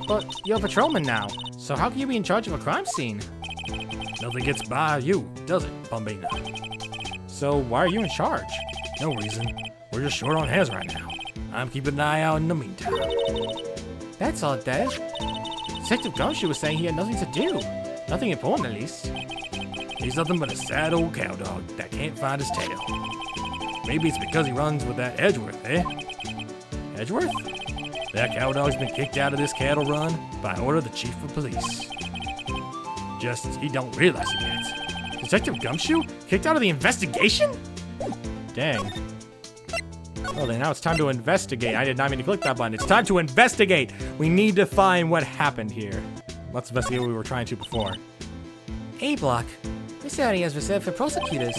But you're a patrolman now, so how can you be in charge of a crime scene? Nothing gets by you, does it, Bombina? So why are you in charge? No reason. We're just short on hands right now. I'm keeping an eye out in the meantime. That's odd, Dad. Detective Gumshoe was saying he had nothing to do. Nothing important, at least. He's nothing but a sad old cowdog that can't find his tail. Maybe it's because he runs with that Edgeworth, eh? Edgeworth? That cowdog's been kicked out of this cattle run by order of the chief of police. Just, he don't realize it yet. Detective Gumshoe? Kicked out of the investigation? Dang. Well, then now it's time to investigate. I did not mean to click that button. It's time to investigate. We need to find what happened here. Let's investigate what we were trying to before. A block. This area is reserved for prosecutors.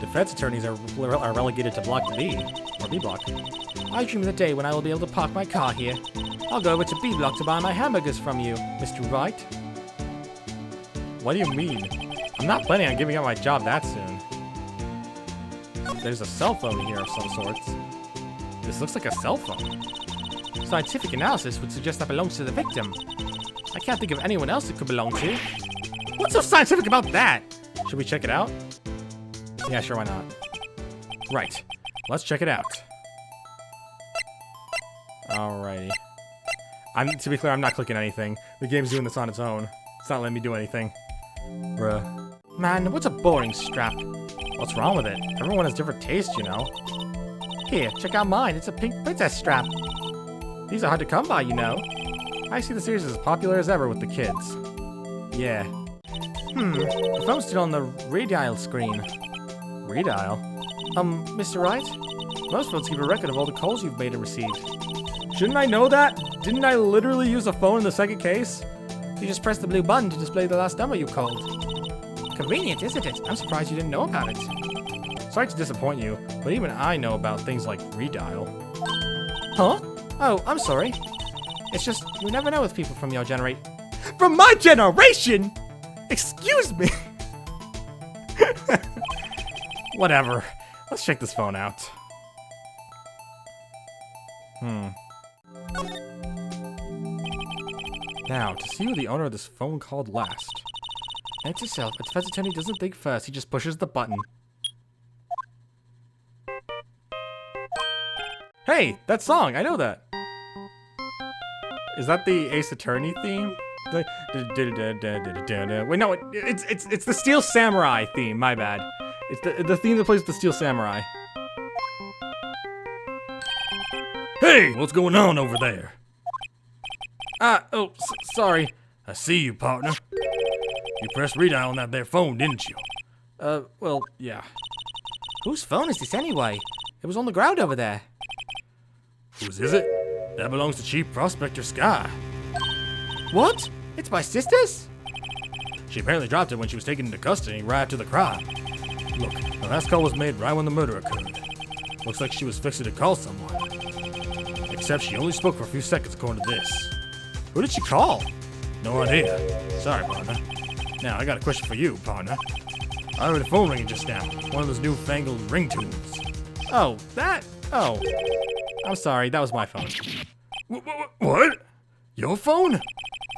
Defense attorneys are relegated to Block B, or B Block. I dream of the day when I will be able to park my car here. I'll go over to B Block to buy my hamburgers from you, Mr. Wright. What do you mean? I'm not planning on giving up my job that soon. There's a cell phone here of some sorts. This looks like a cell phone. Scientific analysis would suggest that belongs to the victim. I can't think of anyone else it could belong to. What's so scientific about that? Should we check it out? Yeah, sure, why not? Right. Let's check it out. Alrighty. To be clear, I'm not clicking anything. The game's doing this on its own. It's not letting me do anything. Bruh. Man, what's a boring strap? What's wrong with it? Everyone has different tastes, you know. Here, check out mine. It's a pink princess strap. These are hard to come by, you know. I see the series is as popular as ever with the kids. Yeah. The phone's still on the redial screen. Redial? Mr. Wright? Most phones keep a record of all the calls you've made and received. Shouldn't I know that? Didn't I literally use a phone in the second case? You just press the blue button to display the last number you called. Convenient, isn't it? I'm surprised you didn't know about it. Sorry to disappoint you, but even I know about things like redial. Huh? Oh, I'm sorry. It's just, you never know with people from your generation. From my generation? Excuse me! Whatever. Let's check this phone out. Now, to see who the owner of this phone called last. Note to self, a defense attorney doesn't think first, he just pushes the button. Hey, that song, I know that. Is that the Ace Attorney theme? Wait, no, it's the Steel Samurai theme, my bad. It's the theme that plays with the Steel Samurai. Hey, what's going on over there? Sorry. I see you, partner. You pressed redial on that there phone, didn't you? Well, yeah. Whose phone is this anyway? It was on the ground over there. Whose is it? That belongs to Chief Prospector Sky. What? It's my sister's? She apparently dropped it when she was taken into custody right after the crime. Look, the last call was made right when the murder occurred. Looks like she was fixing to call someone. Except she only spoke for a few seconds according to this. Who did she call? No idea. Sorry, partner. Now, I got a question for you, partner. I heard a phone ringing just now. One of those newfangled ringtones. Oh, that? Oh. I'm sorry, that was my phone. What? Your phone?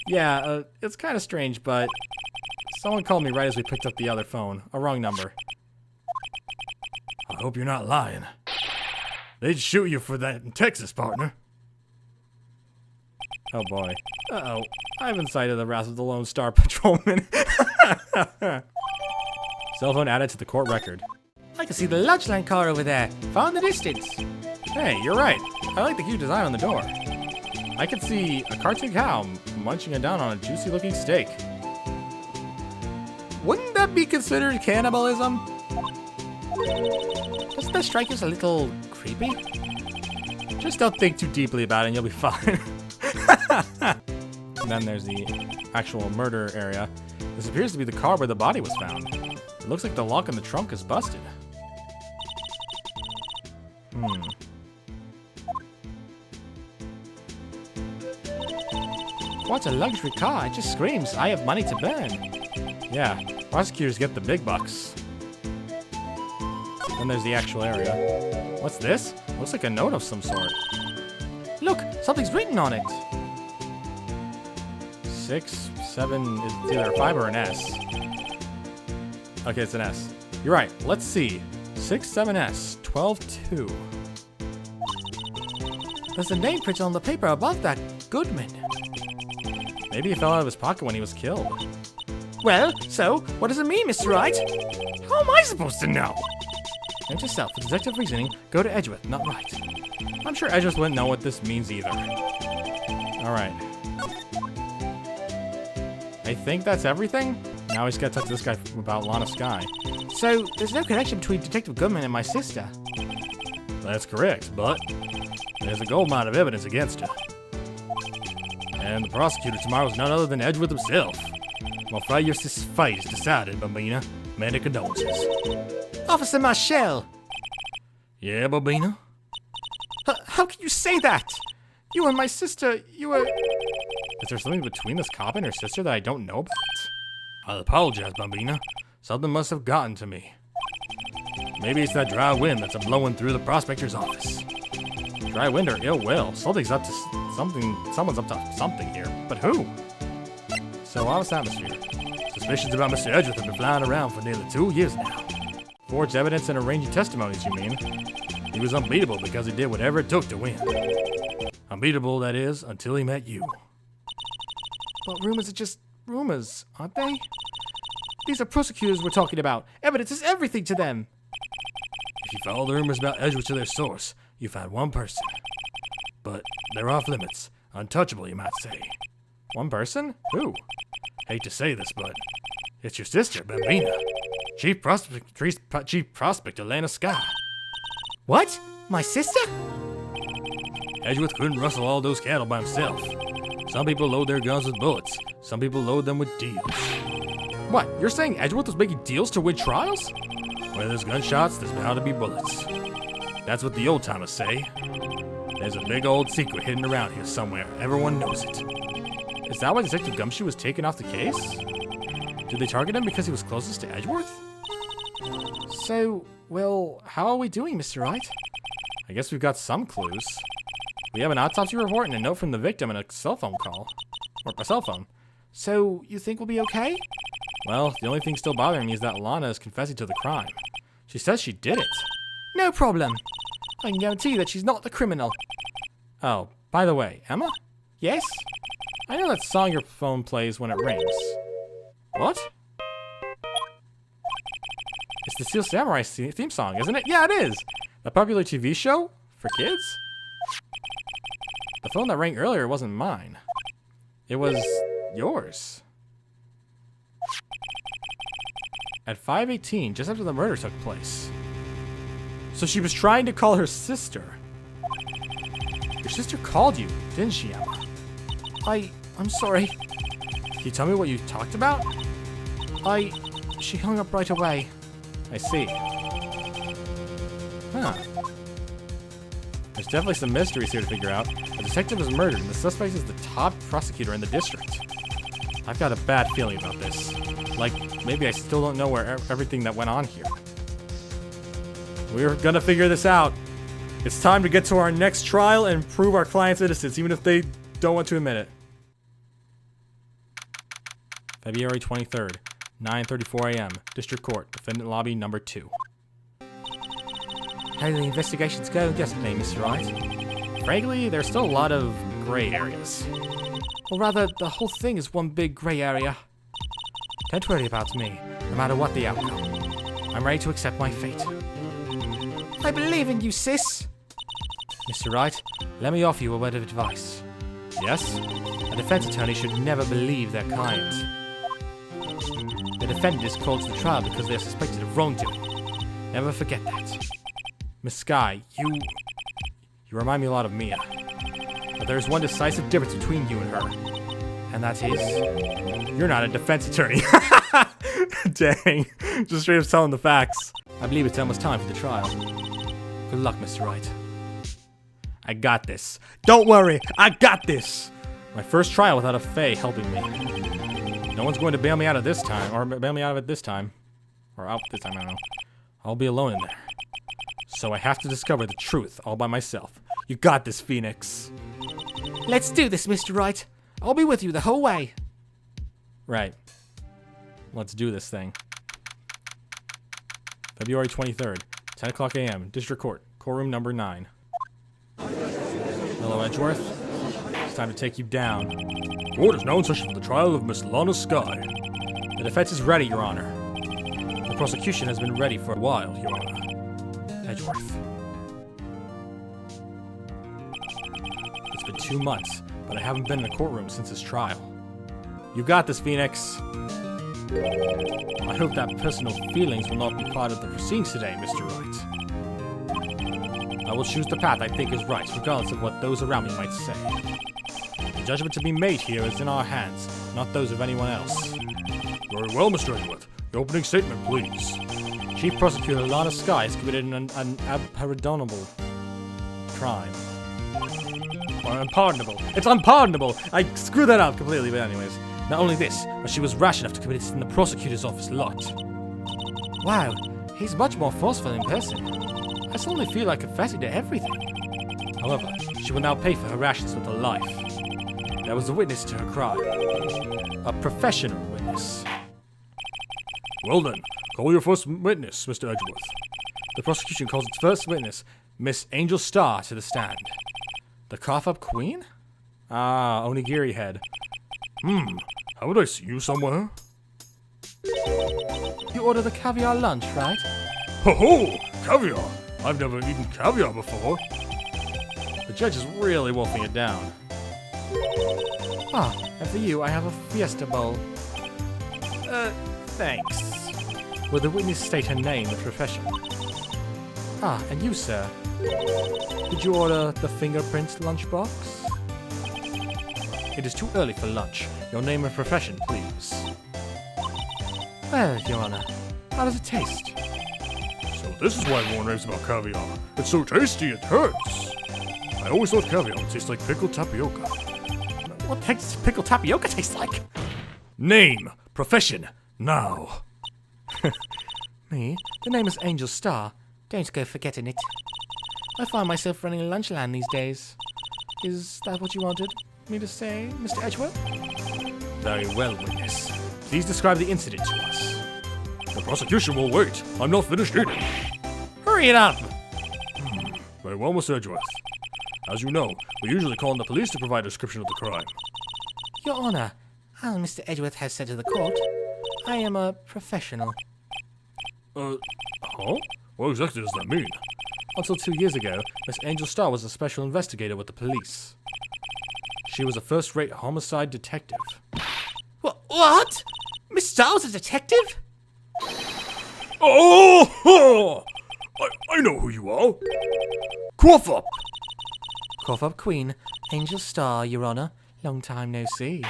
Yeah, it's kind of strange, but someone called me right as we picked up the other phone. A wrong number. I hope you're not lying. They'd shoot you for that in Texas, partner. Oh boy. Uh-oh. I haven't sighted the wrath of the Lone Star Patrolman. Cell phone added to the court record. I can see the lunch line car over there, far in the distance. Hey, you're right. I like the cute design on the door. I could see a cartoon cow munching it down on a juicy-looking steak. Wouldn't that be considered cannibalism? Doesn't that strike you as a little creepy? Just don't think too deeply about it and you'll be fine. And then there's the actual murder area. This appears to be the car where the body was found. It looks like the lock in the trunk is busted. What a luxury car. It just screams, I have money to burn. Yeah, prosecutors get the big bucks. Then there's the actual area. What's this? Looks like a note of some sort. Look, something's written on it. 6, 7, it's either a 5 or an S. Okay, it's an S. You're right, let's see. 6, 7S, 12-2. There's a name printed on the paper above that. Goodman. Maybe he fell out of his pocket when he was killed. Well, so, what does it mean, Mr. Wright? How am I supposed to know? Note to self, for detective reasoning, go to Edgeworth, not Wright. I'm sure Edgeworth wouldn't know what this means either. Alright. I think that's everything? Now we just gotta talk to this guy about Lana Sky. So, there's no connection between Detective Goodman and my sister. That's correct, but there's a gold mine of evidence against her. And the prosecutor tomorrow is none other than Edgeworth himself. I'm afraid your sister's fate is decided, Bambina. Many condolences. Officer Marshall! Yeah, Bambina? How can you say that? You and my sister, you were... Is there something between this cop and her sister that I don't know about? I'll apologize, Bambina. Something must have gotten to me. Maybe it's that dry wind that's blowing through the prospector's office. Dry wind or ill will. Something's up to something. Someone's up to something here. But who? So, honest atmosphere. Suspicions about Mr. Edgeworth have been flying around for nearly 2 years now. Forged evidence and arranging testimonies, you mean? He was unbeatable because he did whatever it took to win. Unbeatable, that is, until he met you. But rumors are just rumors, aren't they? These are prosecutors we're talking about. Evidence is everything to them. If you follow the rumors about Edgeworth to their source, you find one person. but they're off limits. Untouchable, you might say. One person? Who? Hate to say this, but it's your sister, Bambina. Chief Prospect Elena Sky. What? My sister? Edgeworth couldn't rustle all those cattle by himself. Some people load their guns with bullets. Some people load them with deals. What? You're saying Edgeworth was making deals to win trials? Where there's gunshots, there's bound to be bullets. That's what the old timers say. There's a big old secret hidden around here somewhere. Everyone knows it. Is that why Detective Gumshoe was taken off the case? Did they target him because he was closest to Edgeworth? So, well, how are we doing, Mr. Wright? I guess we've got some clues. We have an autopsy report and a note from the victim and a cell phone call. Or a cell phone. So, you think we'll be okay? Well, the only thing still bothering me is that Lana is confessing to the crime. She says she did it. No problem. I can guarantee that she's not the criminal. Oh, by the way, Emma? Yes? I know that song your phone plays when it rings. What? It's the Steel Samurai theme song, isn't it? Yeah, it is! The popular TV show? For kids? The phone that rang earlier wasn't mine. It was yours. At 5:18, just after the murder took place. So she was trying to call her sister. Your sister called you, didn't she, Emma? I'm sorry. Can you tell me what you talked about? She hung up right away. I see. Huh. There's definitely some mysteries here to figure out. The detective was murdered, and the suspect is the top prosecutor in the district. I've got a bad feeling about this. Like, maybe I still don't know everything that went on here. We're gonna figure this out. It's time to get to our next trial and prove our client's innocence, even if they don't want to admit it. February 23rd, 9:34 a.m. District Court, Defendant Lobby number 2. How did the investigations go yesterday, Mr. Wright? Frankly, there's still a lot of gray areas. Or rather, the whole thing is one big gray area. Don't worry about me, no matter what the outcome. I'm ready to accept my fate. I believe in you, sis! Mr. Wright, let me offer you a word of advice. Yes? A defense attorney should never believe their client. The defendant is called to the trial because they are suspected of wrongdoing. Never forget that. Miss Sky, you remind me a lot of Mia. But there's one decisive difference between you and her. And that is? You're not a defense attorney. Dang. Just straight up telling the facts. I believe it's almost time for the trial. Good luck, Mr. Wright. I got this. Don't worry, I got this. My first trial without a Fae helping me. No one's going to bail me out of this time, or bail me out of it this time. Or out this time, I don't know. I'll be alone in there. So I have to discover the truth all by myself. You got this, Phoenix. Let's do this, Mr. Wright. I'll be with you the whole way. Right. Let's do this thing. February 23rd, 10 o'clock a.m., District Court, courtroom number 9. Hello, Edgeworth. It's time to take you down. Court is now in session for the trial of Miss Lana Sky. The defense is ready, Your Honor. The prosecution has been ready for a while, Your Honor. Edgeworth. It's been 2 months, but I haven't been in a courtroom since his trial. You got this, Phoenix. I hope that personal feelings will not be part of the proceedings today, Mr. Wright. I will choose the path I think is right, regardless of what those around me might say. The judgment to be made here is in our hands, not those of anyone else. Very well, Mr. Edgeworth. Your opening statement, please. Chief Prosecutor Lana Sky has committed an unpardonable crime. Or unpardonable. It's unpardonable! I screwed that up completely, but anyways. Not only this, but she was rash enough to commit it in the prosecutor's office lot. Wow, he's much more forceful in person. I suddenly feel like confessing to everything. However, she will now pay for her rashness with her life. There was a witness to her crime. A professional witness. Well then, call your first witness, Mr. Edgeworth. The prosecution calls its first witness, Miss Angel Star, to the stand. The cough-up queen? Ah, Onigiri head. Haven't I seen you somewhere? You ordered the caviar lunch, right? Ho ho! Caviar! I've never eaten caviar before. The judge is really wolfing it down. Ah, and for you, I have a Fiesta Bowl. Thanks. Will the witness state her name and profession? Ah, and you, sir? Did you order the fingerprint lunchbox? It is too early for lunch. Your name and profession, please. Well, Your Honor, how does it taste? So this is why everyone raves about caviar. It's so tasty, it hurts. I always thought caviar tastes like pickled tapioca. What does pickled tapioca taste like? Name, profession, now. Me? The name is Angel Star. Don't go forgetting it. I find myself running a lunchland these days. Is that what you wanted me to say, Mr. Edgeworth? Very well, witness. Please describe the incident to us. The prosecution will wait. I'm not finished eating. Hurry it up! Very well, Mr. Edgeworth. As you know, we usually call on the police to provide a description of the crime. Your Honor, as Mr. Edgeworth has said to the court, I am a professional. Huh? What exactly does that mean? Until 2 years ago, Miss Angel Star was a special investigator with the police. She was a first-rate homicide detective. What? Miss Star was a detective? Oh! I know who you are. Cough up! Cough up Queen, Angel Star, Your Honor. Long time no see.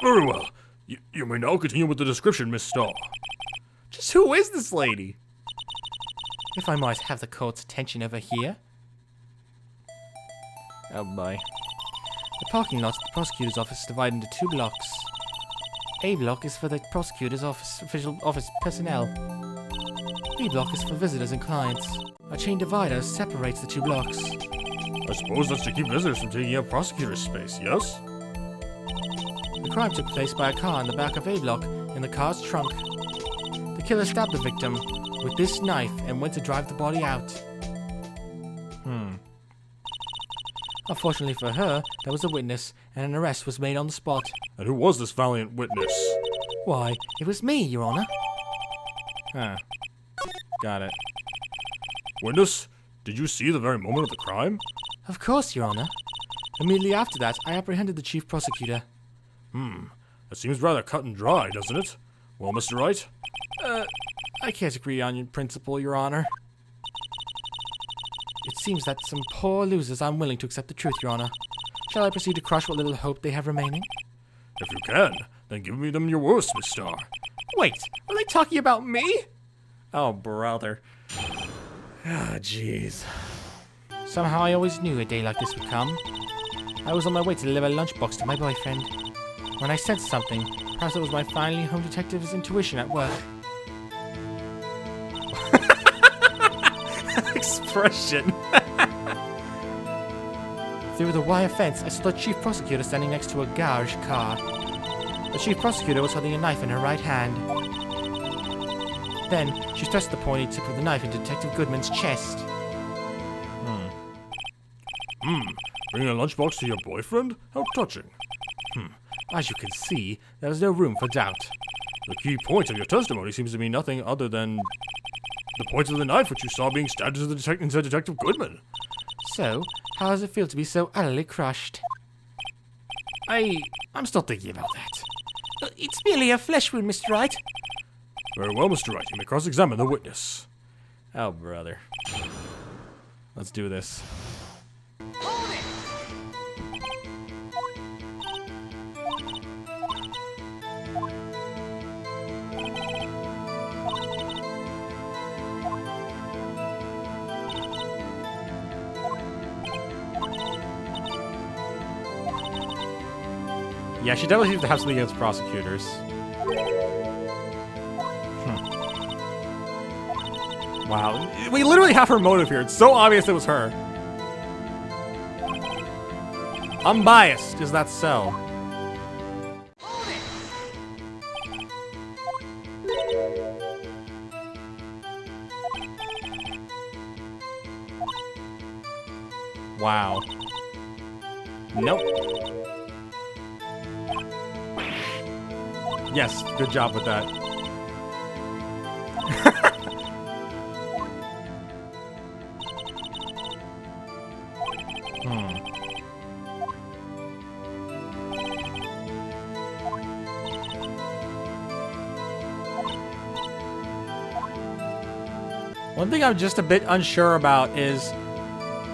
Very well. You may now continue with the description, Miss Star. Just who is this lady? If I might have the court's attention over here. Oh boy. The parking lot at the prosecutor's office is divided into 2 blocks. A block is for the prosecutor's office, official office personnel. B block is for visitors and clients. A chain divider separates the 2 blocks. I suppose that's to keep visitors from taking up prosecutor's space, yes? The crime took place by a car in the back of A block in the car's trunk. The killer stabbed the victim with this knife and went to drive the body out. Unfortunately for her, there was a witness, and an arrest was made on the spot. And who was this valiant witness? Why, it was me, Your Honor. Huh. Got it. Witness, did you see the very moment of the crime? Of course, Your Honor. Immediately after that, I apprehended the chief prosecutor. That seems rather cut and dry, doesn't it? Well, Mr. Wright? I can't agree on your principle, Your Honor. It seems that some poor losers are unwilling to accept the truth, Your Honor. Shall I proceed to crush what little hope they have remaining? If you can, then give me them your worst, Miss Star. Wait, are they talking about me? Oh, brother. Ah, jeez. Somehow I always knew a day like this would come. I was on my way to deliver a lunchbox to my boyfriend. When I sensed something, perhaps it was my finally home detective's intuition at work. Expression. Through the wire fence, I saw the chief prosecutor standing next to a garage car. The chief prosecutor was holding a knife in her right hand. Then, she thrust the pointy tip of the knife into Detective Goodman's chest. Bringing a lunchbox to your boyfriend? How touching. As you can see, there is no room for doubt. The key point of your testimony seems to be nothing other than the point of the knife which you saw being stabbed into Detective Goodman. So, how does it feel to be so utterly crushed? I'm still thinking about that. It's merely a flesh wound, Mr. Wright. Very well, Mr. Wright. You may cross-examine the witness. Oh, brother. Let's do this. Yeah, she definitely seems to have something against prosecutors. Wow. We literally have her motive here. It's so obvious it was her. Unbiased, is that so? Wow. Nope. Yes, good job with that. One thing I'm just a bit unsure about is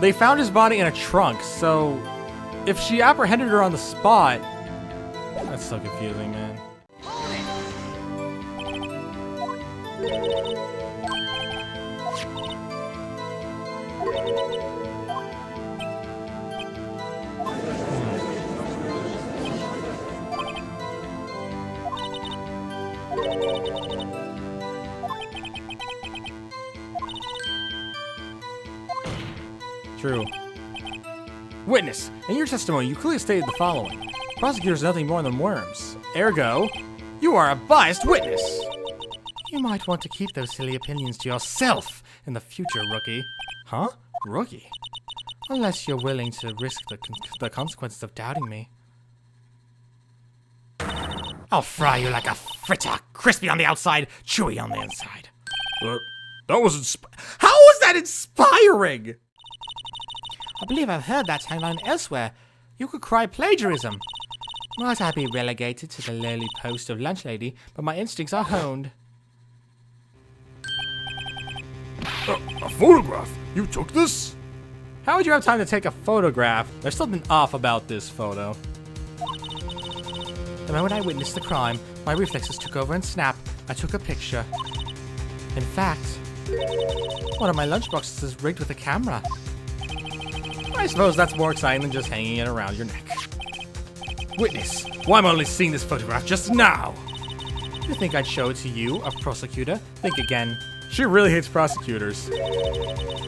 they found his body in a trunk, so if she apprehended her on the spot, that's so confusing, man. True. Witness, in your testimony, you clearly stated the following. Prosecutors are nothing more than worms. Ergo, you are a biased witness. You might want to keep those silly opinions to yourself in the future, rookie. Huh? Rookie? Unless you're willing to risk the consequences of doubting me. I'll fry you like a fritter, crispy on the outside, chewy on the inside. That was How was that inspiring? I believe I've heard that tagline elsewhere. You could cry plagiarism. Might I be relegated to the lowly post of lunch lady, but my instincts are honed. a photograph. You took this? How would you have time to take a photograph? There's something off about this photo. The moment I witnessed the crime, my reflexes took over and snap. I took a picture. In fact, one of my lunchboxes is rigged with a camera. I suppose that's more exciting than just hanging it around your neck. Witness, why am I only seeing this photograph just now? You think I'd show it to you, a prosecutor? Think again. She really hates prosecutors.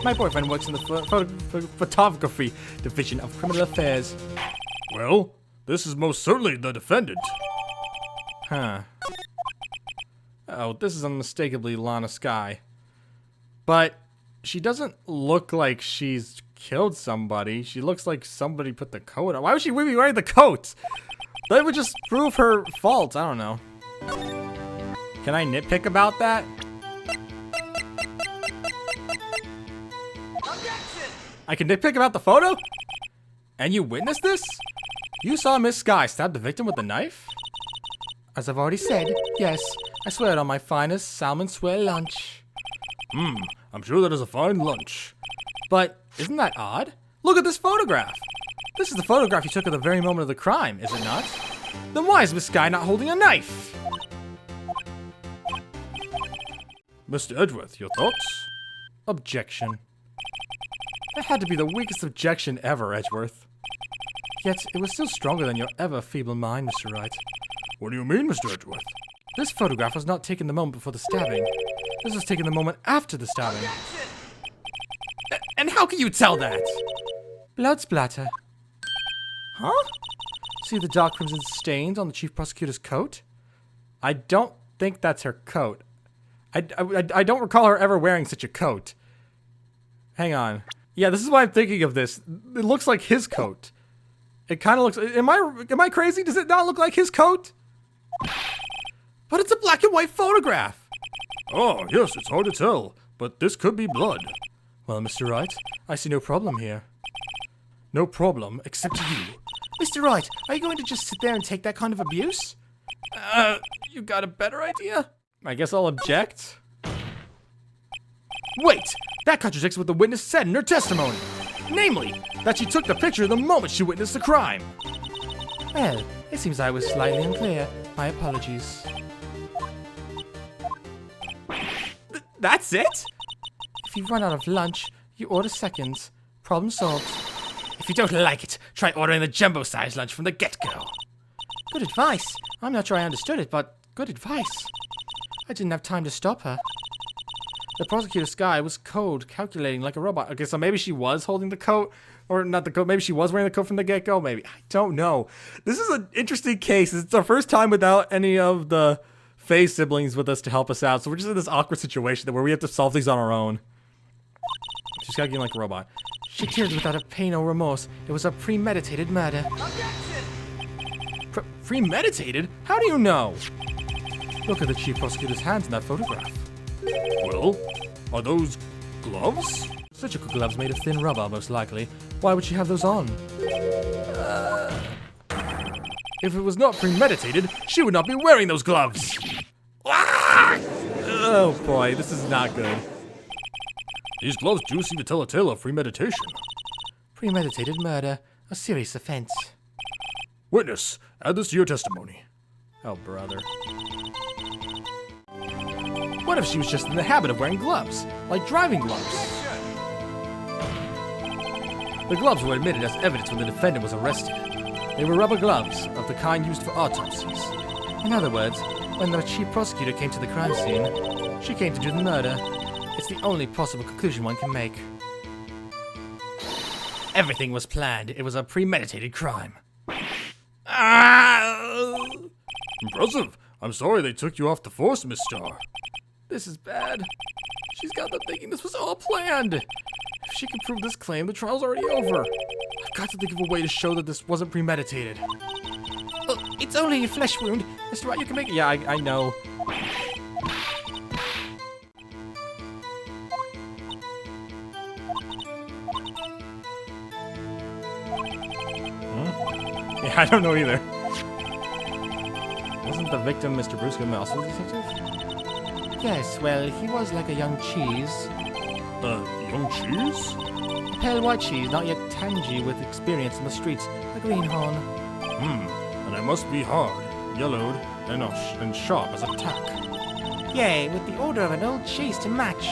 My boyfriend works in the photography division of criminal affairs. Well, this is most certainly the defendant. Huh. Oh, this is unmistakably Lana Skye. But she doesn't look like she's killed somebody. She looks like somebody put the coat on. Why would she be wearing the coat? That would just prove her fault. I don't know. Can I nitpick about that? I can nitpick about the photo? And you witnessed this? You saw Miss Skye stab the victim with a knife? As I've already said, yes, I swear it on my finest salmon swirl lunch. I'm sure that is a fine lunch. But isn't that odd? Look at this photograph. This is the photograph you took at the very moment of the crime, is it not? Then why is Miss Skye not holding a knife? Mr. Edgeworth, your thoughts? Objection. That had to be the weakest objection ever, Edgeworth. Yet, it was still stronger than your ever feeble mind, Mr. Wright. What do you mean, Mr. Edgeworth? This photograph was not taken the moment before the stabbing. This was taken the moment after the stabbing. And how can you tell that? Blood splatter. Huh? See the dark crimson stains on the chief prosecutor's coat? I don't think that's her coat. I don't recall her ever wearing such a coat. Hang on. Yeah, this is why I'm thinking of this. It looks like his coat. It kind of looks... Am I crazy? Does it not look like his coat? But it's a black and white photograph. Oh, yes, it's hard to tell, but this could be blood. Well, Mr. Wright, I see no problem here. No problem, except you. Mr. Wright, are you going to just sit there and take that kind of abuse? You got a better idea? I guess I'll object. Wait! That contradicts what the witness said in her testimony. Namely, that she took the picture the moment she witnessed the crime. Well, it seems I was slightly unclear. My apologies. That's it? If you run out of lunch, you order seconds. Problem solved. If you don't like it, try ordering the jumbo-sized lunch from the get-go. Good advice. I'm not sure I understood it, but good advice. I didn't have time to stop her. The prosecutor Skye was cold, calculating like a robot. Okay, so maybe she was holding the coat, or not the coat. Maybe she was wearing the coat from the get-go. Maybe. I don't know. This is an interesting case. It's our first time without any of the Faye siblings with us to help us out. So we're just in this awkward situation where we have to solve these on our own. She's calculating like a robot. She killed without a pain or remorse. It was a premeditated murder. Premeditated? How do you know? Look at the chief prosecutor's hands in that photograph. Well, are those gloves? Surgical gloves made of thin rubber, most likely. Why would she have those on? If it was not premeditated, she would not be wearing those gloves! Oh boy, this is not good. These gloves do seem to tell a tale of premeditation. Premeditated murder, a serious offense. Witness, add this to your testimony. Oh, brother. What if she was just in the habit of wearing gloves? Like driving gloves? The gloves were admitted as evidence when the defendant was arrested. They were rubber gloves, of the kind used for autopsies. In other words, when the chief prosecutor came to the crime scene, she came to do the murder. It's the only possible conclusion one can make. Everything was planned. It was a premeditated crime. Impressive. I'm sorry they took you off the force, Miss Starr. This is bad. She's got them thinking this was all planned. If she can prove this claim, the trial's already over. I've got to think of a way to show that this wasn't premeditated. Oh, it's only a flesh wound. Mr. Wright, you can make it. Yeah, I know. Yeah, I don't know either. Wasn't the victim Mr. Bruce Goodman also a detective? Yes, well, he was like a young cheese. Young cheese? A pale white cheese, not yet tangy with experience in the streets. A greenhorn. And it must be hard, yellowed, and sharp as a tack. Yea, with the order of an old cheese to match.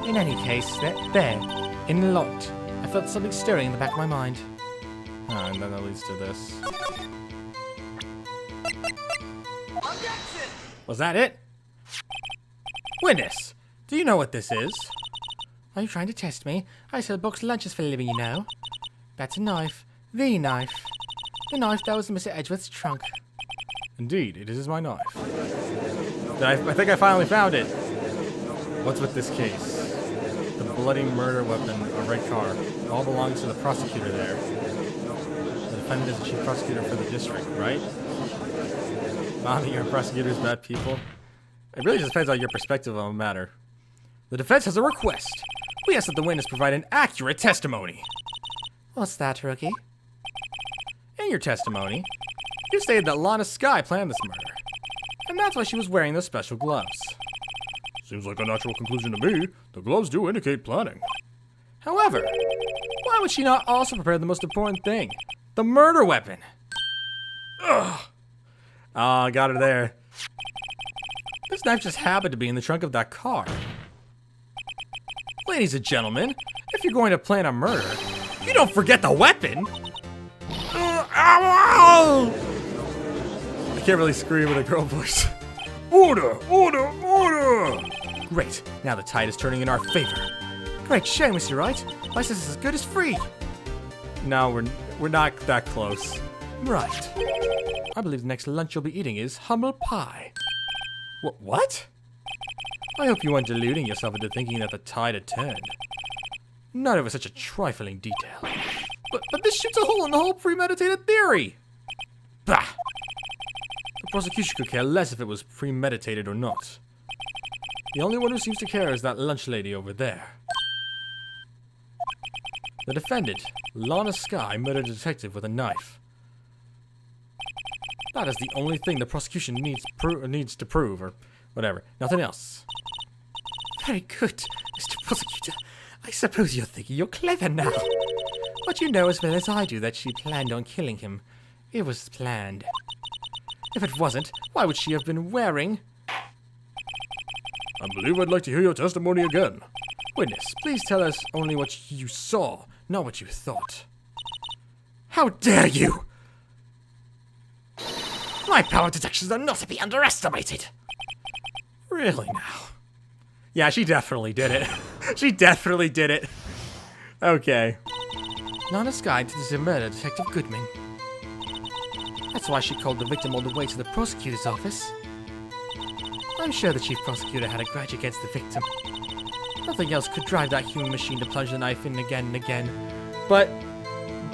In any case, there, in the lot, I felt something stirring in the back of my mind. And then that leads to this. Was that it? Witness, do you know what this is? Are you trying to test me? I sell boxed lunches for a living, you know. That's a knife. The knife. The knife that was in Mr. Edgeworth's trunk. Indeed, it is my knife. I think I finally found it. What's with this case? The bloody murder weapon, a red car. It all belongs to the prosecutor there. The defendant is the chief prosecutor for the district, right? Mommy, your prosecutors bad people. It really just depends on your perspective on the matter. The defense has a request. We ask that the witness provide an accurate testimony. What's that, Rookie? In your testimony, you stated that Lana Skye planned this murder, and that's why she was wearing those special gloves. Seems like a natural conclusion to me. The gloves do indicate planning. However, why would she not also prepare the most important thing? The murder weapon! Ugh! Ah, got her there. This knife just happened to be in the trunk of that car. Ladies and gentlemen, if you're going to plan a murder, you don't forget the weapon! I can't really scream with a girl voice. Order! Order! Order! Great, now the tide is turning in our favor. Great show, Mr. Wright. License is as good as free. No, we're not that close. Right. I believe the next lunch you'll be eating is humble pie. What? I hope you weren't deluding yourself into thinking that the tide had turned. Not over such a trifling detail. But this shoots a hole in the whole premeditated theory! Bah! The prosecution could care less if it was premeditated or not. The only one who seems to care is that lunch lady over there. The defendant, Lana Skye, murdered a detective with a knife. That is the only thing the prosecution needs to prove, or whatever. Nothing else. Very good, Mr. Prosecutor. I suppose you're thinking you're clever now. But you know as well as I do that she planned on killing him. It was planned. If it wasn't, why would she have been wearing... I believe I'd like to hear your testimony again. Witness, please tell us only what you saw, not what you thought. How dare you! My power detections are not to be underestimated. Really now? Yeah, she definitely did it. She definitely did it. Okay. Lana Skye did the murder Detective Goodman. That's why she called the victim all the way to the prosecutor's office. I'm sure the chief prosecutor had a grudge against the victim. Nothing else could drive that human machine to plunge the knife in again and again. But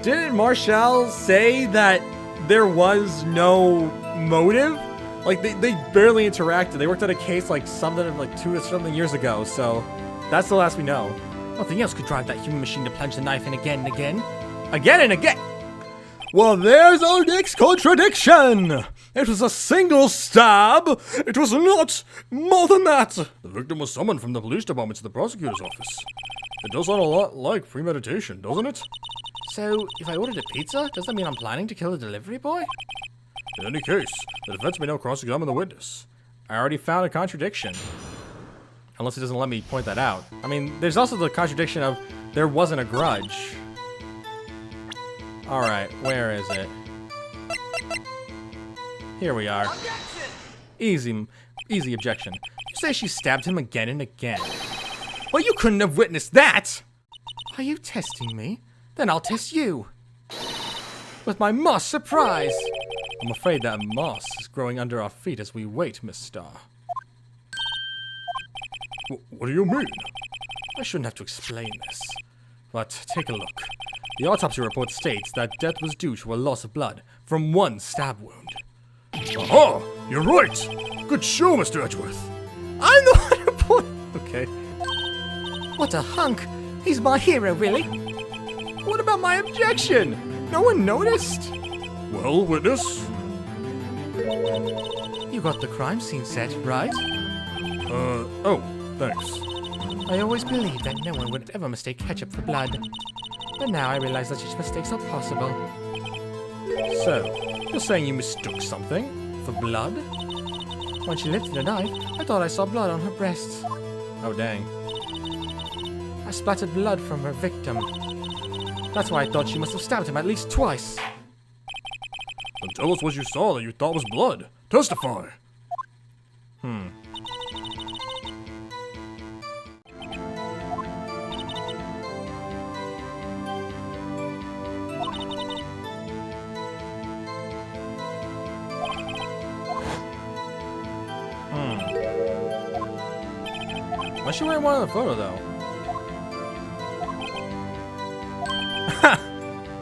didn't Marshall say that there was no motive? Like, they barely interacted. They worked on a case like something like 2 or something years ago, so that's the last we know. Nothing else could drive that human machine to plunge the knife in again and again. Again and again! Well, there's our next contradiction! It was a single stab! It was not more than that! The victim was summoned from the police department to the prosecutor's office. It does sound a lot like premeditation, doesn't it? So, if I ordered a pizza, does that mean I'm planning to kill the delivery boy? In any case, the defense may now cross-examine the witness. I already found a contradiction. Unless it doesn't let me point that out. I mean, there's also the contradiction of there wasn't a grudge. Alright, where is it? Here we are. Easy objection. You say she stabbed him again and again. Well, you couldn't have witnessed that! Are you testing me? Then I'll test you. With my moss surprise! I'm afraid that moss is growing under our feet as we wait, Miss Starr. What do you mean? I shouldn't have to explain this. But take a look. The autopsy report states that death was due to a loss of blood from one stab wound. Aha! You're right! Good show, Mr. Edgeworth. I'm the one who put... Okay. What a hunk! He's my hero, really? What about my objection? No one noticed? Well, witness? You got the crime scene set, right? Oh, thanks. I always believed that no one would ever mistake ketchup for blood. But now I realize that such mistakes are possible. So, you're saying you mistook something for blood? When she lifted a knife, I thought I saw blood on her breasts. Oh, dang. I splattered blood from her victim. That's why I thought she must have stabbed him at least twice. Then tell us what you saw that you thought was blood. Testify. Why is she wearing one in the photo, though?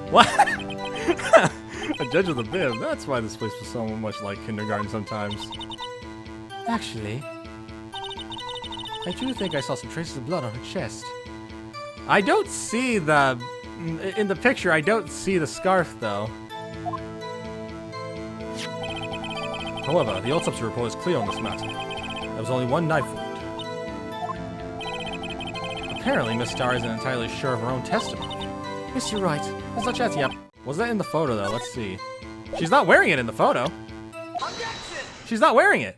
What? A judge with a bib. That's why this place was so much like kindergarten sometimes. Actually, I do think I saw some traces of blood on her chest. I don't see the... In the picture, I don't see the scarf, though. However, the autopsy report is clear on this matter. There was only one knife wound. Apparently, Miss Starr isn't entirely sure of her own testimony. Yes, you're right. There's no chance. Yep. Was that in the photo, though? Let's see. She's not wearing it in the photo. She's not wearing it.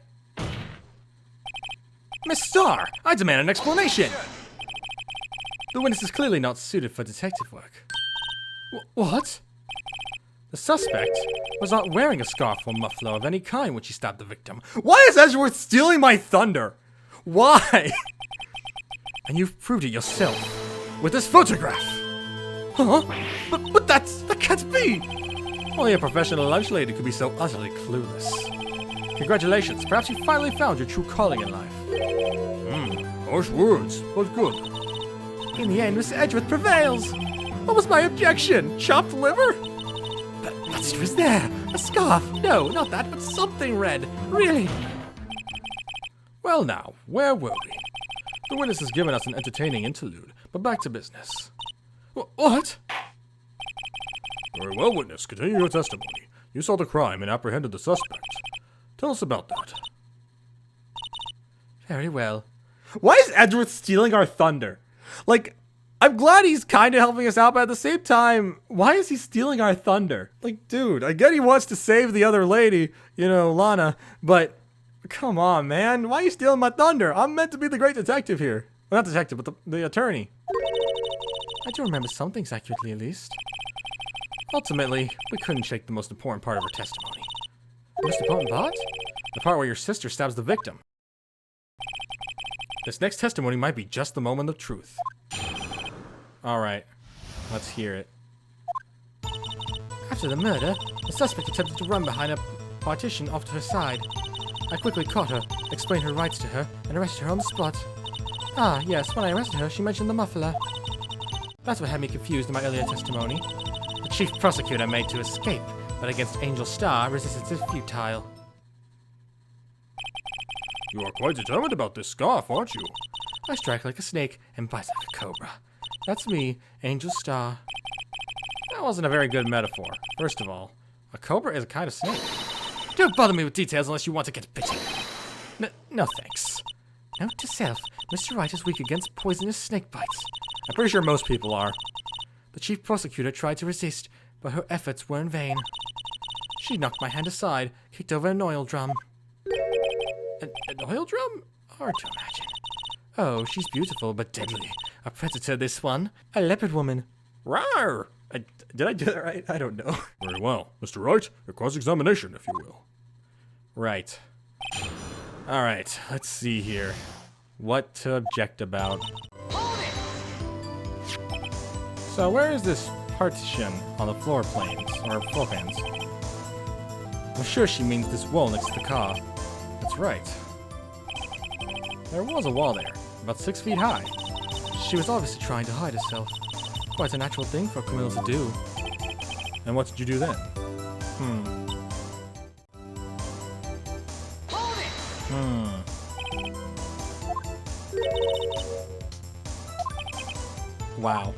Miss Starr, I demand an explanation. The witness is clearly not suited for detective work. What? The suspect was not wearing a scarf or muffler of any kind when she stabbed the victim. Why is Edgeworth stealing my thunder? Why? And you've proved it yourself with this photograph. Huh? But that can't be. Only a professional lunch lady could be so utterly clueless. Congratulations, perhaps you finally found your true calling in life. Harsh words, but good. In the end, Mr. Edgeworth prevails. What was my objection? Chopped liver? But it was there. A scarf. No, not that, but something red. Really? Well now, where were we? The witness has given us an entertaining interlude, but back to business. What? Very well, witness. Continue your testimony. You saw the crime and apprehended the suspect. Tell us about that. Very well. Why is Edgeworth stealing our thunder? Like, I'm glad he's kind of helping us out, but at the same time, why is he stealing our thunder? Like, dude, I get he wants to save the other lady, you know, Lana, but come on, man. Why are you stealing my thunder? I'm meant to be the great detective here. Well, not detective, but the attorney. I do remember some things accurately, at least. Ultimately, we couldn't shake the most important part of her testimony. The most important part? The part where your sister stabs the victim. This next testimony might be just the moment of truth. Alright, let's hear it. After the murder, the suspect attempted to run behind a partition off to her side. I quickly caught her, explained her rights to her, and arrested her on the spot. Ah, yes, when I arrested her, she mentioned the muffler. That's what had me confused in my earlier testimony. The chief prosecutor made to escape, but against Angel Starr, resistance is futile. You are quite determined about this scarf, aren't you? I strike like a snake and bite like a cobra. That's me, Angel Star. That wasn't a very good metaphor. First of all, a cobra is a kind of snake. Don't bother me with details unless you want to get bitten. No thanks. Note to self, Mr. Wright is weak against poisonous snake bites. I'm pretty sure most people are. The chief prosecutor tried to resist, but her efforts were in vain. She knocked my hand aside, kicked over an oil drum. An oil drum? Hard to imagine. Oh, she's beautiful but deadly. A predator, this one. A leopard woman. Rawr! Did I do that right? I don't know. Very well. Mr. Wright, your cross-examination, if you will. Right. Alright, let's see here. What to object about. So where is this partition on the floor planes, or floor pans? I'm sure she means this wall next to the car. That's right. There was a wall there, about 6 feet high. She was obviously trying to hide herself. Quite a natural thing for a criminal to do. And what did you do then? Wow.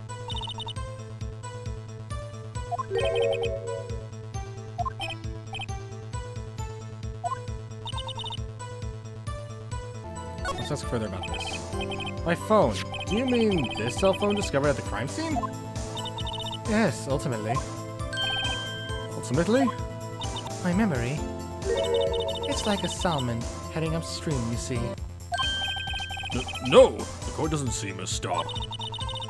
Let's ask further about this. My phone. Do you mean this cell phone discovered at the crime scene? Yes, ultimately. Ultimately? My memory. It's like a salmon heading upstream, you see. No, the court doesn't see Miss Starr.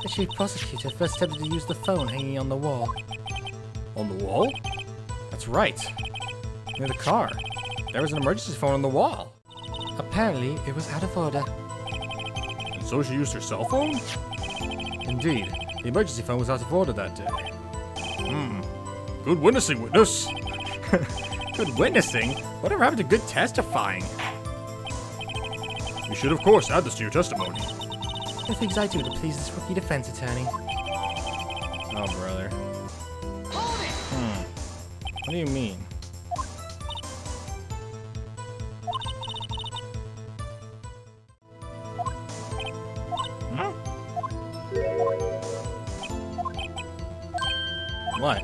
The chief prosecutor first attempted to use the phone hanging on the wall. On the wall? That's right. Near the car. There was an emergency phone on the wall. Apparently, it was out of order. And so she used her cell phone? Indeed. The emergency phone was out of order that day. Good witnessing, witness. Good witnessing? Whatever happened to good testifying? You should, of course, add this to your testimony. The things I do to please this rookie defense attorney. Oh, brother. What do you mean? What?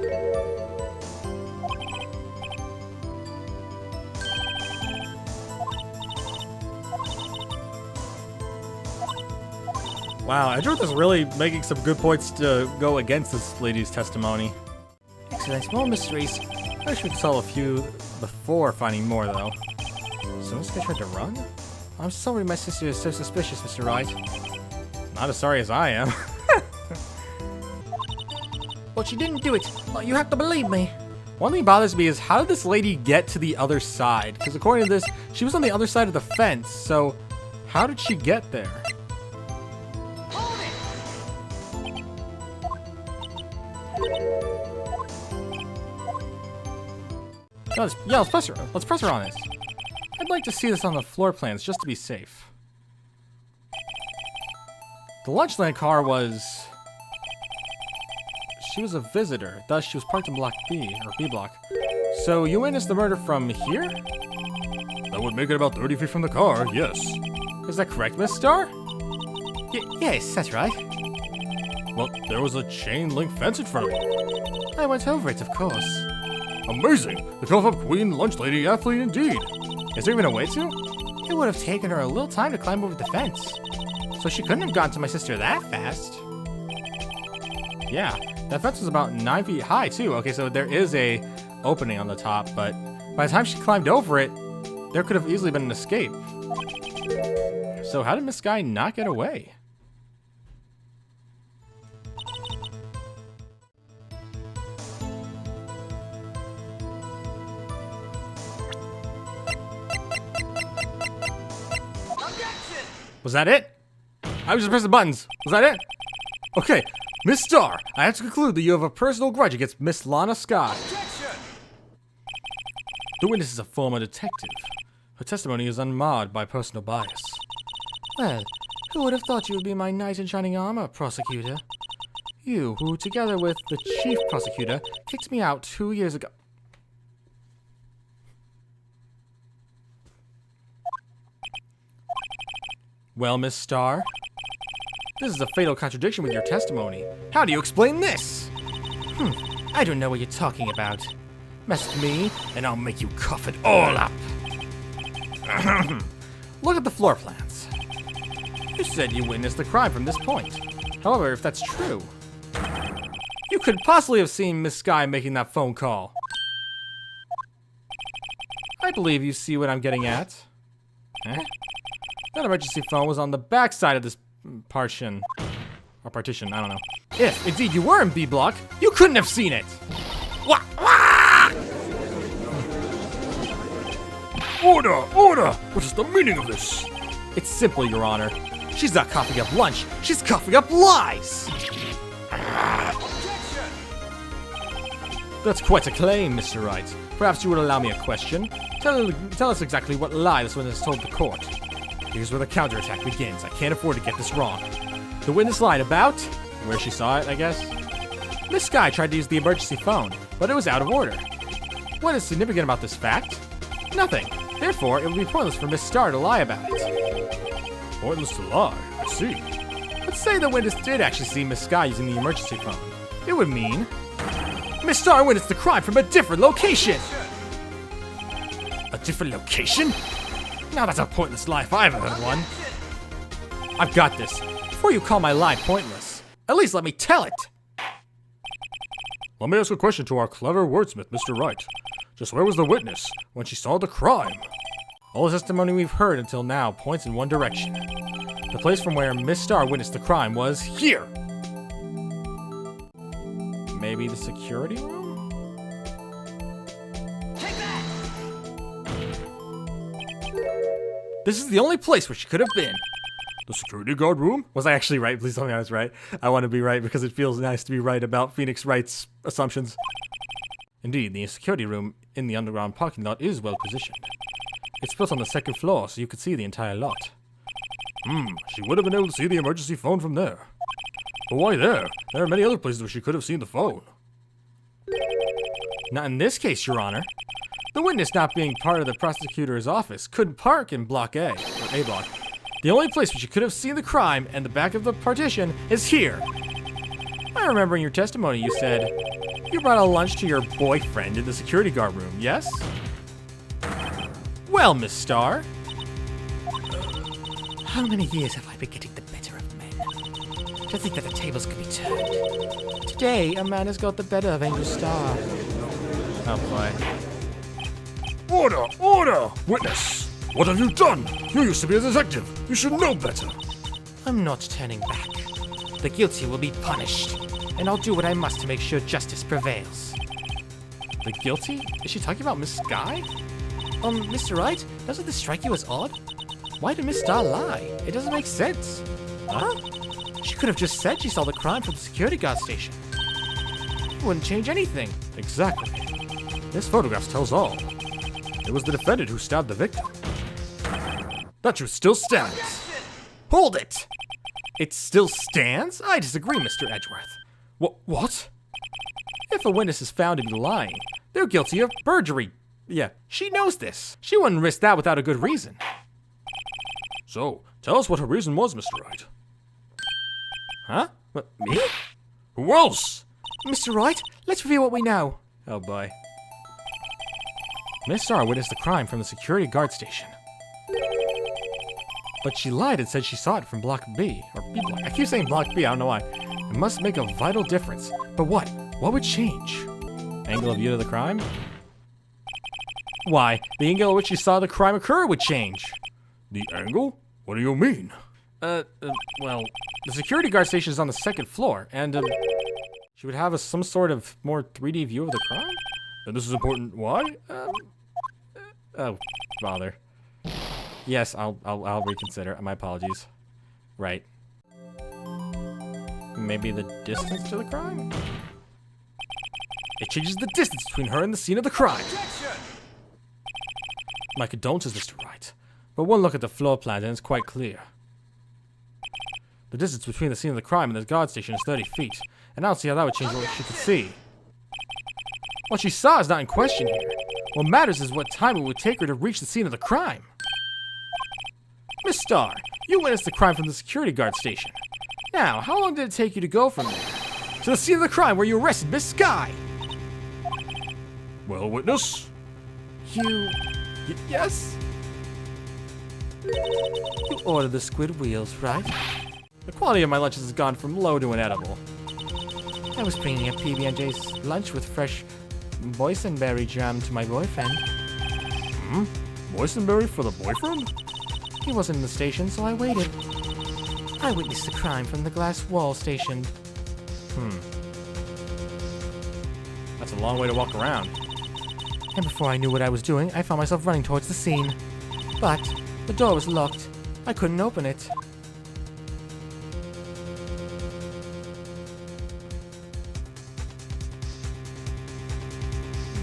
Wow, Edgeworth is really making some good points to go against this lady's testimony. Excellent, more mysteries. I wish we could solve a few before finding more, though. So this guy tried to run? I'm sorry my sister is so suspicious, Mr. Wright. Not as sorry as I am. But she didn't do it. You have to believe me. One thing bothers me is how did this lady get to the other side? Because according to this, she was on the other side of the fence. So how did she get there? Let's press her. Let's press her on this. I'd like to see this on the floor plans just to be safe. The Lunchland car was... She was a visitor, thus she was parked in Block B, or B block. So you witnessed the murder from here? That would make it about 30 feet from the car, yes. Is that correct, Miss Starr? Yes, that's right. Well, there was a chain link fence in front of it. I went over it, of course. Amazing! The 12-up queen lunch lady athlete indeed. Is there even a way to? It would have taken her a little time to climb over the fence. So she couldn't have gotten to my sister that fast. Yeah, that fence was about 9 feet high too. Okay, so there is a opening on the top, but by the time she climbed over it, there could have easily been an escape. So how did Miss Guy not get away? Was that it? I was just pressing buttons. Was that it? Okay, Miss Starr, I have to conclude that you have a personal grudge against Miss Lana Scott. The witness is a former detective. Her testimony is unmarred by personal bias. Well, who would have thought you would be my knight in shining armor, prosecutor? You, who, together with the chief prosecutor, kicked me out 2 years ago. Well, Miss Starr, This is a fatal contradiction with your testimony. How do you explain this? I don't know what you're talking about. Mess with me, and I'll make you cough it all up. Look at the floor plans. You said you witnessed the crime from this point. However, if that's true, you could possibly have seen Miss Sky making that phone call. I believe you see what I'm getting at. Eh? That emergency phone was on the back side of this partition. Or partition, I don't know. If indeed you were in B block, you couldn't have seen it! Wah! Wah! Order! Order! What is the meaning of this? It's simple, Your Honor. She's not coughing up lunch, she's coughing up lies! That's quite a claim, Mr. Wright. Perhaps you would allow me a question? Tell us exactly what lie this witness told the court. Here's where the counterattack begins. I can't afford to get this wrong. The witness lied about where she saw it, I guess. Miss Sky tried to use the emergency phone, but it was out of order. What is significant about this fact? Nothing. Therefore, it would be pointless for Miss Starr to lie about it. Pointless to lie. I see. Let's say the witness did actually see Miss Sky using the emergency phone. It would mean Miss Starr witnessed the crime from a different location. A different location? Now that's a pointless lie if I've ever heard one. I've got this. Before you call my lie pointless, at least let me tell it. Let me ask a question to our clever wordsmith, Mr. Wright. Just where was the witness when she saw the crime? All the testimony we've heard until now points in one direction. The place from where Miss Starr witnessed the crime was here. Maybe the security room? Take that! This is the only place where she could have been. The security guard room? Was I actually right? Please tell me I was right. I want to be right because it feels nice to be right about Phoenix Wright's assumptions. Indeed, the security room in the underground parking lot is well positioned. It's built on the second floor, so you could see the entire lot. She would have been able to see the emergency phone from there. But why there? There are many other places where she could have seen the phone. Not in this case, Your Honor. The witness, not being part of the prosecutor's office, could park in Block A, or A block. The only place where she could have seen the crime and the back of the partition is here. I remember in your testimony you said you brought a lunch to your boyfriend in the security guard room, yes? Well, Miss Starr. How many years have I been getting the better of men? To think that the tables could be turned. Today, a man has got the better of Angel Starr. Oh boy. Order! Order! Witness! What have you done? You used to be a detective. You should know better. I'm not turning back. The guilty will be punished, and I'll do what I must to make sure justice prevails. The guilty? Is she talking about Miss Sky? Mr. Wright, doesn't this strike you as odd? Why did Miss Starr lie? It doesn't make sense. Huh? She could have just said she saw the crime from the security guard station. It wouldn't change anything. Exactly. This photograph tells all. It was the defendant who stabbed the victim. That truth still stands. Hold it! It still stands? I disagree, Mr. Edgeworth. What? If a witness is found to be lying, they're guilty of perjury. Yeah, she knows this. She wouldn't risk that without a good reason. So, tell us what her reason was, Mr. Wright. Huh? What, me? Who else? Mr. Wright, let's review what we know. Oh boy. Miss Starr witnessed the crime from the security guard station. But she lied and said she saw it from Block B, or B block. I keep saying Block B, I don't know why. It must make a vital difference. But what? What would change? Angle of view of the crime? Why, the angle at which she saw the crime occur would change. The angle? What do you mean? Well, the security guard station is on the second floor, and, she would have some sort of more 3D view of the crime? And this is important. Why? Oh, bother. Yes, I'll reconsider. My apologies. Right. Maybe the distance to the crime? It changes the distance between her and the scene of the crime. My condolences, Mr. Wright. But one look at the floor plan and it's quite clear. The distance between the scene of the crime and the guard station is 30 feet, and I don't see how that would change what she could see. What she saw is not in question here. What matters is what time it would take her to reach the scene of the crime. Miss Starr, you witnessed the crime from the security guard station. Now, how long did it take you to go from there to the scene of the crime where you arrested Miss Sky? Well, witness? Yes? You ordered the squid wheels, right? The quality of my lunches has gone from low to inedible. I was bringing a PB&J's lunch with fresh boysenberry jam to my boyfriend. Boysenberry for the boyfriend? He wasn't in the station, so I waited. I witnessed the crime from the glass wall station. That's a long way to walk around. And before I knew what I was doing, I found myself running towards the scene. But the door was locked. I couldn't open it.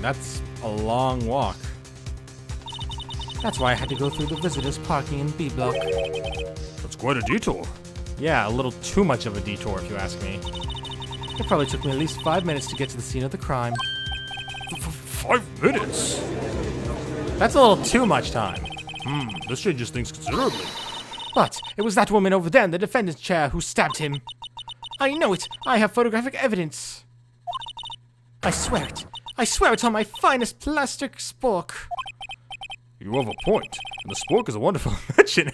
That's a long walk. That's why I had to go through the visitors parking in B block. That's quite a detour. Yeah, a little too much of a detour if you ask me. It probably took me at least 5 minutes to get to the scene of the crime. 5 minutes? That's a little too much time. This changes things considerably. But it was that woman over there in the defendant's chair who stabbed him. I know it. I have photographic evidence. I swear it. I swear it's on my finest plastic spork. You have a point, and the spork is a wonderful invention.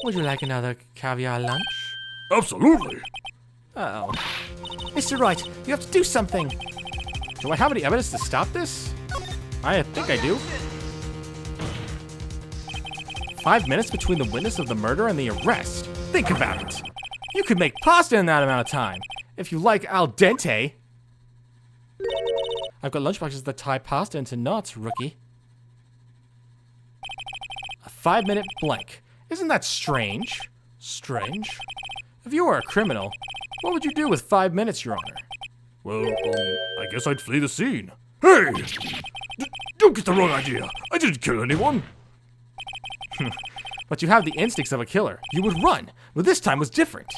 Would you like another caviar lunch? Absolutely. Oh. Mr. Wright, you have to do something. Do I have any evidence to stop this? I think I do. 5 minutes between the witness of the murder and the arrest. Think about it. You could make pasta in that amount of time. If you like al dente. I've got lunchboxes that tie pasta into knots, rookie. A 5-minute blank. Isn't that strange? Strange? If you were a criminal, what would you do with 5 minutes, Your Honor? Well, I guess I'd flee the scene. Hey! Don't get the wrong idea. I didn't kill anyone. But you have the instincts of a killer. You would run, but this time was different.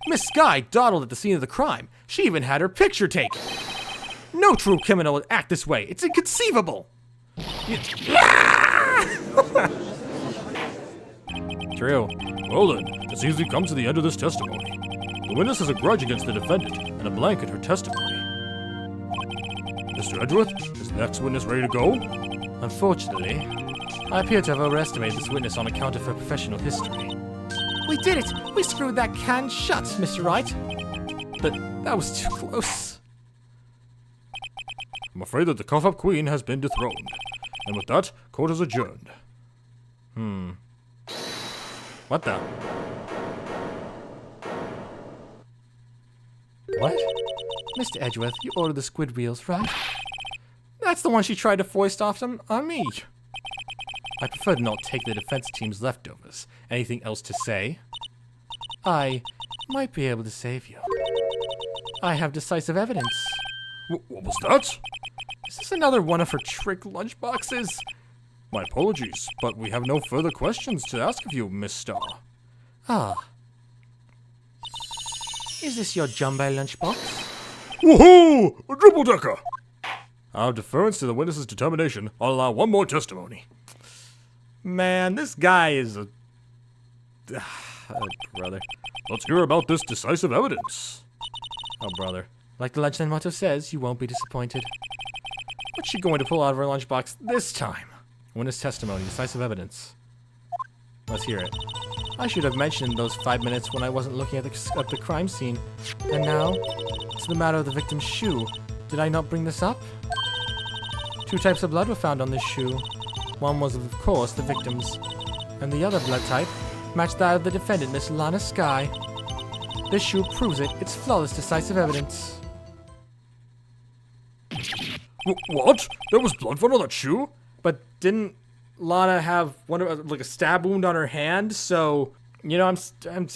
Miss Sky dawdled at the scene of the crime. She even had her picture taken. No true criminal would act this way. It's inconceivable. True. Well then, it seems we've come to the end of this testimony. The witness has a grudge against the defendant and a blank in her testimony. Mr. Edgeworth, is the next witness ready to go? Unfortunately, I appear to have overestimated this witness on account of her professional history. We did it! We screwed that can shut, Mr. Wright. But that was too close. I'm afraid that the cough-up queen has been dethroned. And with that, court is adjourned. What the? What? Mr. Edgeworth, you ordered the squid wheels, right? That's the one she tried to foist off on me. I prefer to not take the defense team's leftovers. Anything else to say? I might be able to save you. I have decisive evidence. What was that? Is this another one of her trick lunchboxes? My apologies, but we have no further questions to ask of you, Miss Starr. Ah. Is this your jumbo lunchbox? Woohoo! A triple-decker! Out of deference to the witness's determination, I'll allow one more testimony. Man, this guy is a... brother. Let's hear about this decisive evidence. Oh, brother. Like the lunchline motto says, you won't be disappointed. What's she going to pull out of her lunchbox this time? Witness testimony, decisive evidence. Let's hear it. I should have mentioned those 5 minutes when I wasn't looking at the crime scene. And now, it's the matter of the victim's shoe. Did I not bring this up? 2 types of blood were found on this shoe. One was, of course, the victim's, and the other blood type matched that of the defendant, Miss Lana Sky. This shoe proves it. It's flawless, decisive evidence. What? There was blood found on that shoe? But didn't Lana have like a stab wound on her hand? So, you know,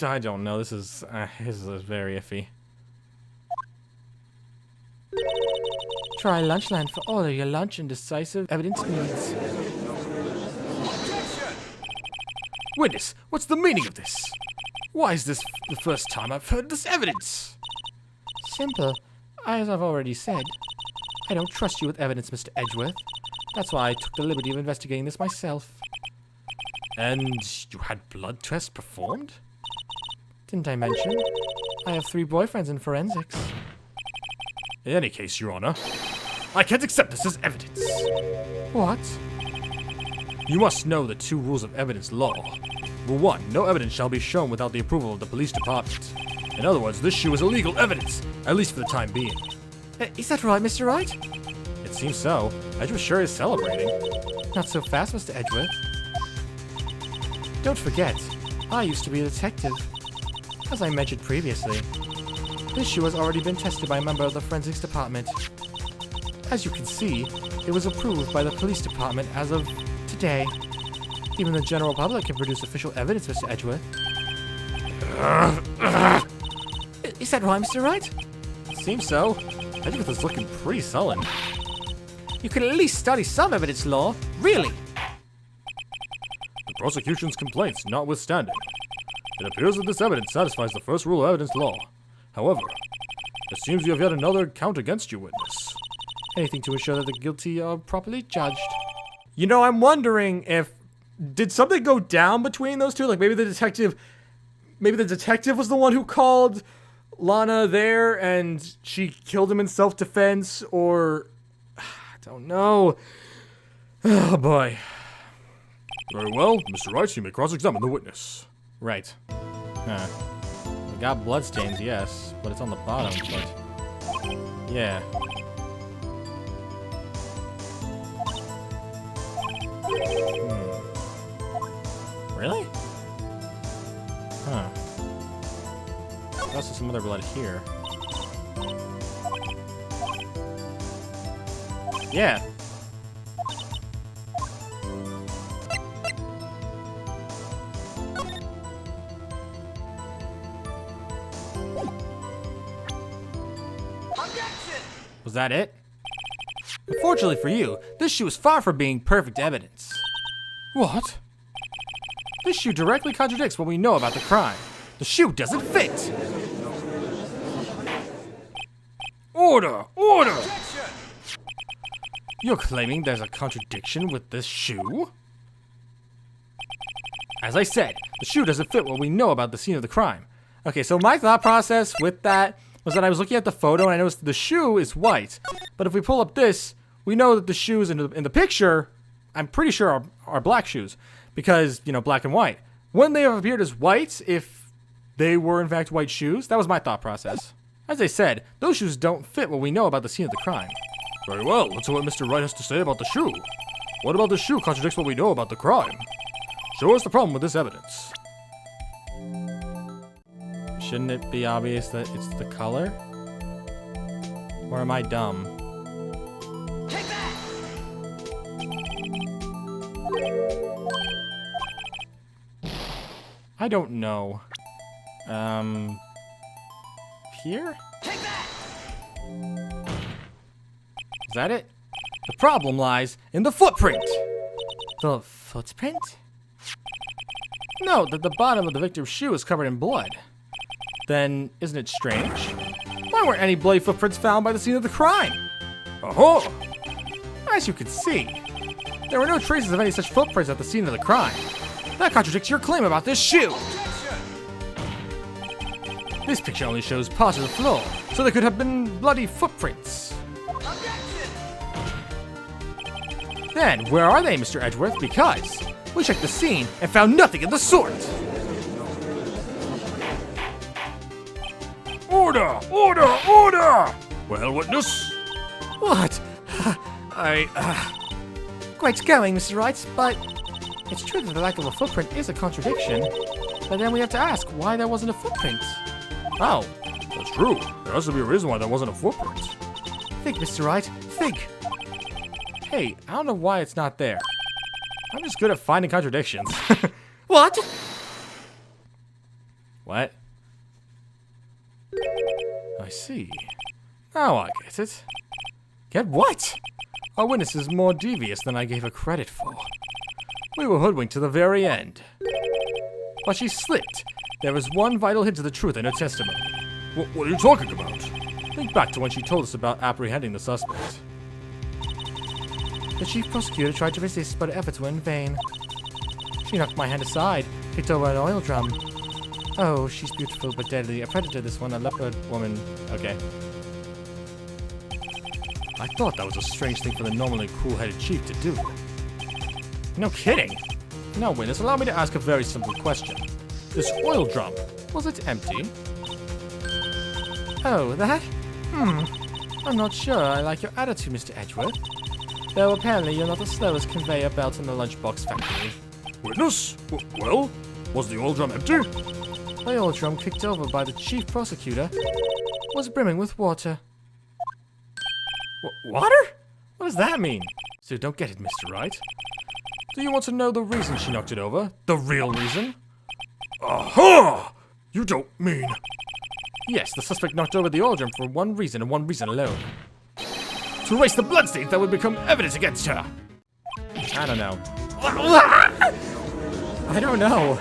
I don't know. This is very iffy. Try Lunchland for all of your lunch and decisive evidence needs. Witness, what's the meaning of this? Why is this the first time I've heard this evidence? Simple. As I've already said, I don't trust you with evidence, Mr. Edgeworth. That's why I took the liberty of investigating this myself. And you had blood tests performed? Didn't I mention? I have 3 boyfriends in forensics. In any case, Your Honor, I can't accept this as evidence. What? You must know the 2 rules of evidence law. Rule 1, no evidence shall be shown without the approval of the police department. In other words, this shoe is illegal evidence, at least for the time being. Is that right, Mr. Wright? It seems so. Edgeworth sure is celebrating. Not so fast, Mr. Edgeworth. Don't forget, I used to be a detective. As I mentioned previously, this shoe has already been tested by a member of the forensics department. As you can see, it was approved by the police department as of today. Even the general public can produce official evidence, Mr. Edgeworth. Is that right, Mr. Wright? Seems so. Edgeworth is looking pretty sullen. You could at least study some evidence law. Really? The prosecution's complaints notwithstanding, it appears that this evidence satisfies the first rule of evidence law. However, it seems you have yet another count against your witness. Anything to ensure that the guilty are properly judged. You know, I'm wondering if... Did something go down between those two? Like maybe the detective was the one who called Lana there and she killed him in self-defense, or... I don't know. Oh boy. Very well, Mr. Wright, you may cross-examine the witness. Right. Huh. We got bloodstains, yes, but it's on the bottom, but... Yeah. Really? Huh. There's also some other blood here. Yeah. Was that it? Unfortunately for you, this shoe is far from being perfect evidence. What? This shoe directly contradicts what we know about the crime. The shoe doesn't fit! Order! Order! You're claiming there's a contradiction with this shoe? As I said, the shoe doesn't fit what we know about the scene of the crime. Okay, so my thought process with that was that I was looking at the photo and I noticed the shoe is white. But if we pull up this, we know that the shoes in the picture, I'm pretty sure are black shoes. Because, you know, black and white. Wouldn't they have appeared as white if they were in fact white shoes? That was my thought process. As I said, those shoes don't fit what we know about the scene of the crime. Very well, let's see what Mr. Wright has to say about the shoe. What about the shoe contradicts what we know about the crime? Show us the problem with this evidence. Shouldn't it be obvious that it's the color? Or am I dumb? Take that! I don't know. Here? Take that! Is that it? The problem lies in the footprint! The footprint? Note that the bottom of the victim's shoe is covered in blood. Then, isn't it strange? Why weren't any bloody footprints found by the scene of the crime? Oh! As you can see, there were no traces of any such footprints at the scene of the crime. That contradicts your claim about this shoe! This picture only shows parts of the floor, so there could have been bloody footprints. Then, where are they, Mr. Edgeworth? Because we checked the scene and found nothing of the sort! Order! Order! Order! Well, witness? What? Great going, Mr. Wright, but it's true that the lack of a footprint is a contradiction. But then we have to ask why there wasn't a footprint. Oh, that's true. There has to be a reason why there wasn't a footprint. Think, Mr. Wright, think. Hey, I don't know why it's not there. I'm just good at finding contradictions. What? What? I see. Now I get it. Get what? Our witness is more devious than I gave her credit for. We were hoodwinked to the very end. But she slipped. There is one vital hint to the truth in her testimony. What are you talking about? Think back to when she told us about apprehending the suspect. The chief prosecutor tried to resist, but efforts were in vain. She knocked my hand aside, kicked over an oil drum. Oh, she's beautiful but deadly. A predator, this one, a leopard woman. Okay. I thought that was a strange thing for the normally cool-headed chief to do. No kidding! Now, witness, allow me to ask a very simple question. This oil drum, was it empty? Oh, that? I'm not sure I like your attitude, Mr. Edgeworth. Though apparently you're not the slowest conveyor belt in the lunchbox factory. Witness? Well, was the oil drum empty? The oil drum kicked over by the chief prosecutor was brimming with water. Water? What does that mean? So don't get it, Mr. Wright. Do you want to know the reason she knocked it over? The real reason? Aha! You don't mean... Yes, the suspect knocked over the oil drum for one reason and one reason alone. To erase the bloodstains that would become evidence against her. I don't know. I don't know.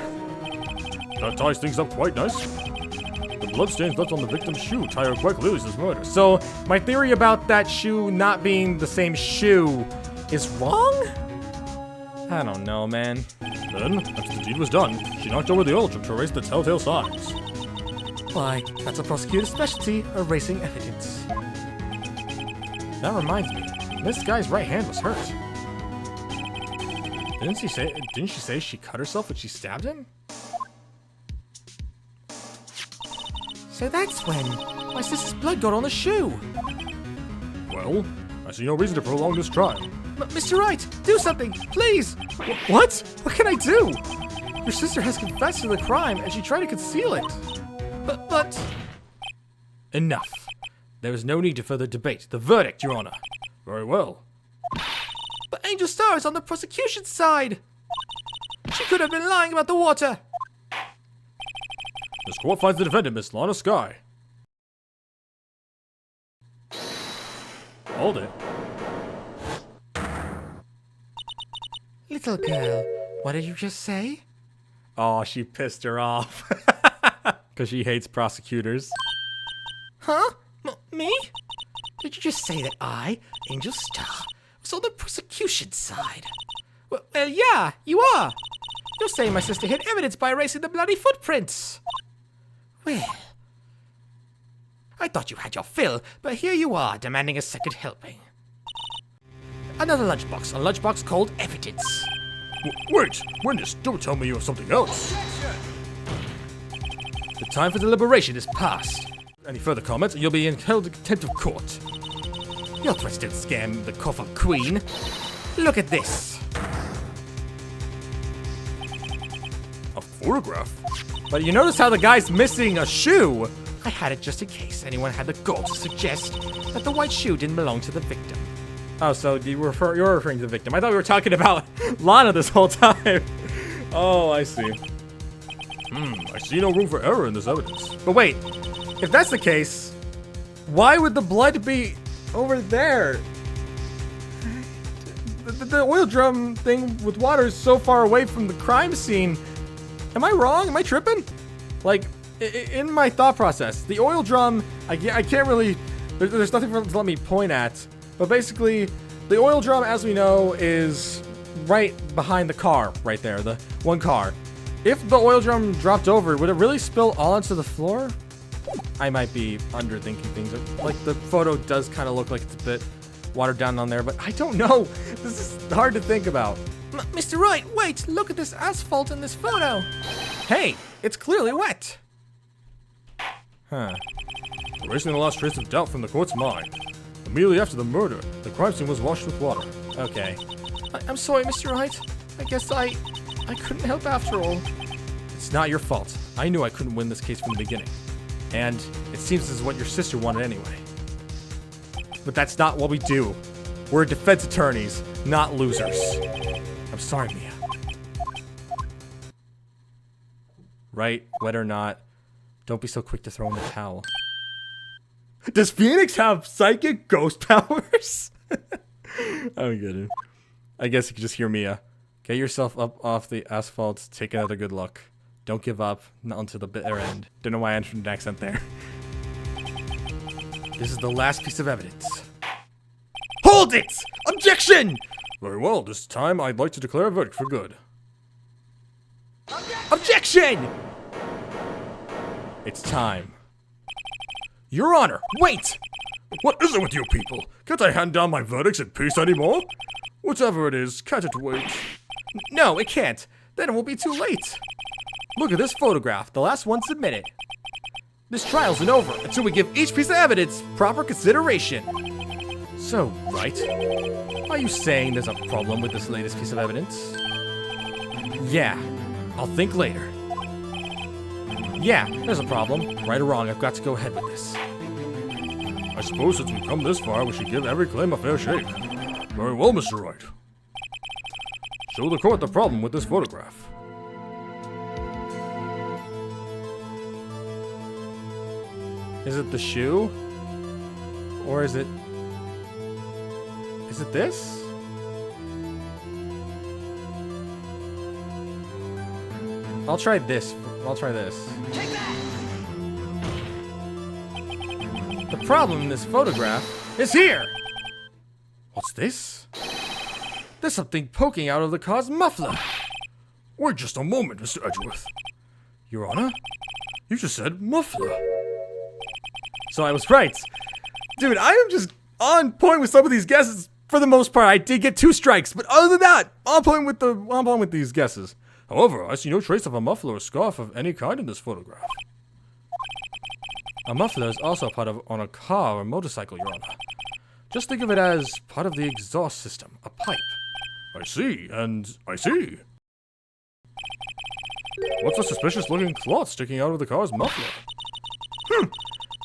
That ties things up quite nice. The bloodstains left on the victim's shoe tie her quite clearly to this murder. So, my theory about that shoe not being the same shoe is wrong? I don't know, man. Then, after the deed was done, she knocked over the oil drum to erase the telltale signs. Why, that's a prosecutor's specialty, erasing evidence. That reminds me, this guy's right hand was hurt. Didn't she say she cut herself when she stabbed him? So that's when my sister's blood got on the shoe. Well, I see no reason to prolong this trial. Mr. Wright, do something, please! What? What can I do? Your sister has confessed to the crime and she tried to conceal it. But... Enough. There is no need to further debate. The verdict, Your Honor. Very well. But Angel Star is on the prosecution's side. She could have been lying about the water. This court finds the defendant, Miss Lana Skye. Hold it. Little girl, what did you just say? Oh, she pissed her off. Because she hates prosecutors. Huh? Me? Did you just say that I, Angel Star, was on the prosecution's side? Well, yeah, you are. You're saying my sister hid evidence by erasing the bloody footprints. Well, I thought you had your fill, but here you are, demanding a second helping. Another lunchbox, a lunchbox called evidence. Wait, witness, don't tell me you have something else. The time for deliberation is past. Any further comments, you'll be held in contempt of court. Your threats don't scam the Coffer Queen. Look at this. A photograph? But you notice how the guy's missing a shoe? I had it just in case anyone had the gall to suggest that the white shoe didn't belong to the victim. Oh, so you're referring to the victim. I thought we were talking about Lana this whole time. Oh, I see. I see no room for error in this evidence. But wait, if that's the case, why would the blood be over there? The oil drum thing with water is so far away from the crime scene. Am I wrong? Am I tripping? Like, in my thought process, the oil drum, I can't really, there's nothing to let me point at. But basically, the oil drum, as we know, is right behind the car, right there, the one car. If the oil drum dropped over, would it really spill all onto the floor? I might be underthinking things. Like, the photo does kind of look like it's a bit watered down on there, but I don't know. This is hard to think about. Mr. Wright, wait, look at this asphalt in this photo. Hey, it's clearly wet. Huh. Erasing the last trace of doubt from the court's mind. Immediately after the murder, the crime scene was washed with water. Okay. I'm sorry, Mr. Wright. I guess I couldn't help after all. It's not your fault. I knew I couldn't win this case from the beginning. And it seems this is what your sister wanted anyway. But that's not what we do. We're defense attorneys, not losers. I'm sorry, Mia. Right, wet or not, don't be so quick to throw in the towel. Does Phoenix have psychic ghost powers? I'm kidding. I guess you can just hear Mia. Get yourself up off the asphalt, take another good look. Don't give up, not until the bitter end. Don't know why I entered an accent there. This is the last piece of evidence. Hold it! Objection! Very well, this time I'd like to declare a verdict for good. Objection! It's time. Your Honor, wait! What is it with you people? Can't I hand down my verdicts in peace anymore? Whatever it is, can't it wait? No, it can't. Then it will be too late. Look at this photograph, the last one submitted. This trial isn't over until we give each piece of evidence proper consideration. So, right? Are you saying there's a problem with this latest piece of evidence? Yeah, I'll think later. Yeah, there's a problem. Right or wrong, I've got to go ahead with this. I suppose since we've come this far, we should give every claim a fair shake. Very well, Mr. Wright. Show the court the problem with this photograph. Is it the shoe? Or is it... Is it this? I'll try this. I'll try this. The problem in this photograph is here! What's this? There's something poking out of the car's muffler. Wait just a moment, Mr. Edgeworth. Your Honor? You just said muffler. So I was right. Dude, I am just on point with some of these guesses. For the most part, I did get 2 strikes, but other than that, on point with these guesses. However, I see no trace of a muffler or scarf of any kind in this photograph. A muffler is also part of on a car or motorcycle, Your Honor. Just think of it as part of the exhaust system, a pipe. I see, and I see. What's the suspicious-looking cloth sticking out of the car's muffler?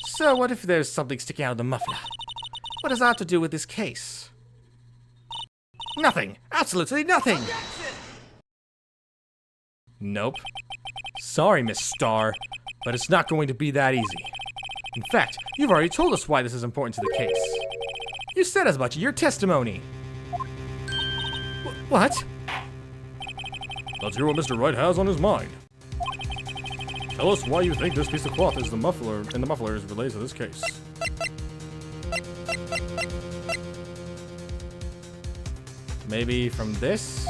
So what if there's something sticking out of the muffler? What does that have to do with this case? Nothing. Absolutely nothing. Nope. Sorry, Miss Starr, but it's not going to be that easy. In fact, you've already told us why this is important to the case. You said as much in your testimony. What? Let's hear what Mr. Wright has on his mind. Tell us why you think this piece of cloth is the muffler, and the muffler is related to this case. Maybe from this?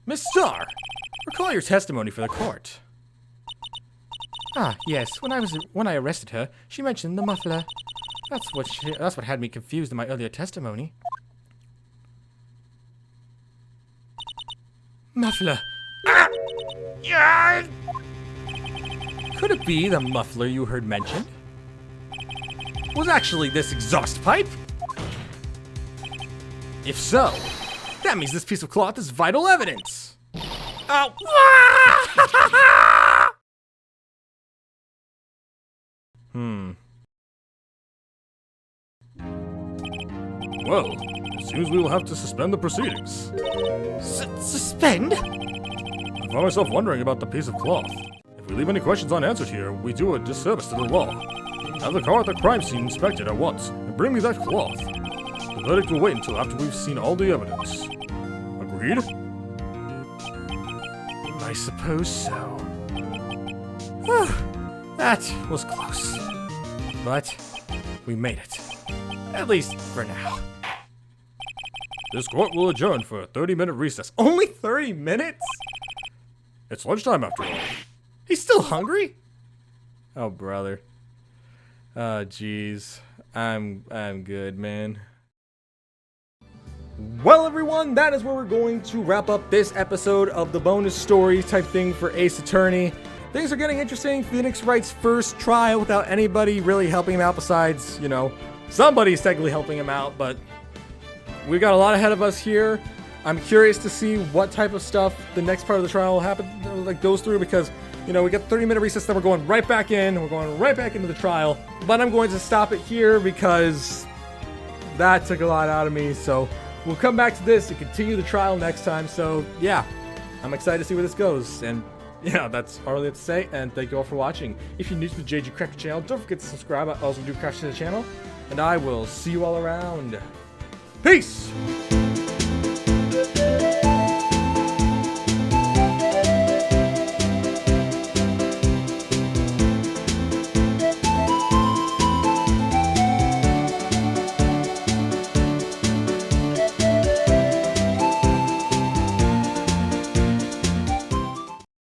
Miss Starr, recall your testimony for the court. Ah, yes. When I arrested her, she mentioned the muffler. That's what had me confused in my earlier testimony. Muffler. Could it be the muffler you heard mentioned was actually this exhaust pipe? If so, that means this piece of cloth is vital evidence. Oh. Well, it seems we will have to suspend the proceedings. Suspend? I find myself wondering about the piece of cloth. If we leave any questions unanswered here, we do a disservice to the law. Have the car at the crime scene inspected at once, and bring me that cloth. The verdict will wait until after we've seen all the evidence. Agreed? I suppose so. That was close. But we made it. At least for now. This court will adjourn for a 30-minute recess. Only 30 minutes? It's lunchtime after all. He's still hungry? Oh, brother. Oh, jeez. I'm good, man. Well, everyone, that is where we're going to wrap up this episode of the bonus story type thing for Ace Attorney. Things are getting interesting. Phoenix Wright's first trial without anybody really helping him out besides, you know, somebody's technically helping him out, but we got a lot ahead of us here. I'm curious to see what type of stuff the next part of the trial goes through because, you know, we got 30-minute recess, then we're going right back in. We're going right back into the trial. But I'm going to stop it here because that took a lot out of me. So we'll come back to this and continue the trial next time. So, yeah, I'm excited to see where this goes. And, yeah, that's all I have to say. And thank you all for watching. If you're new to the JG Crafter channel, don't forget to subscribe. I also do crafts to the channel. And I will see you all around. Peace!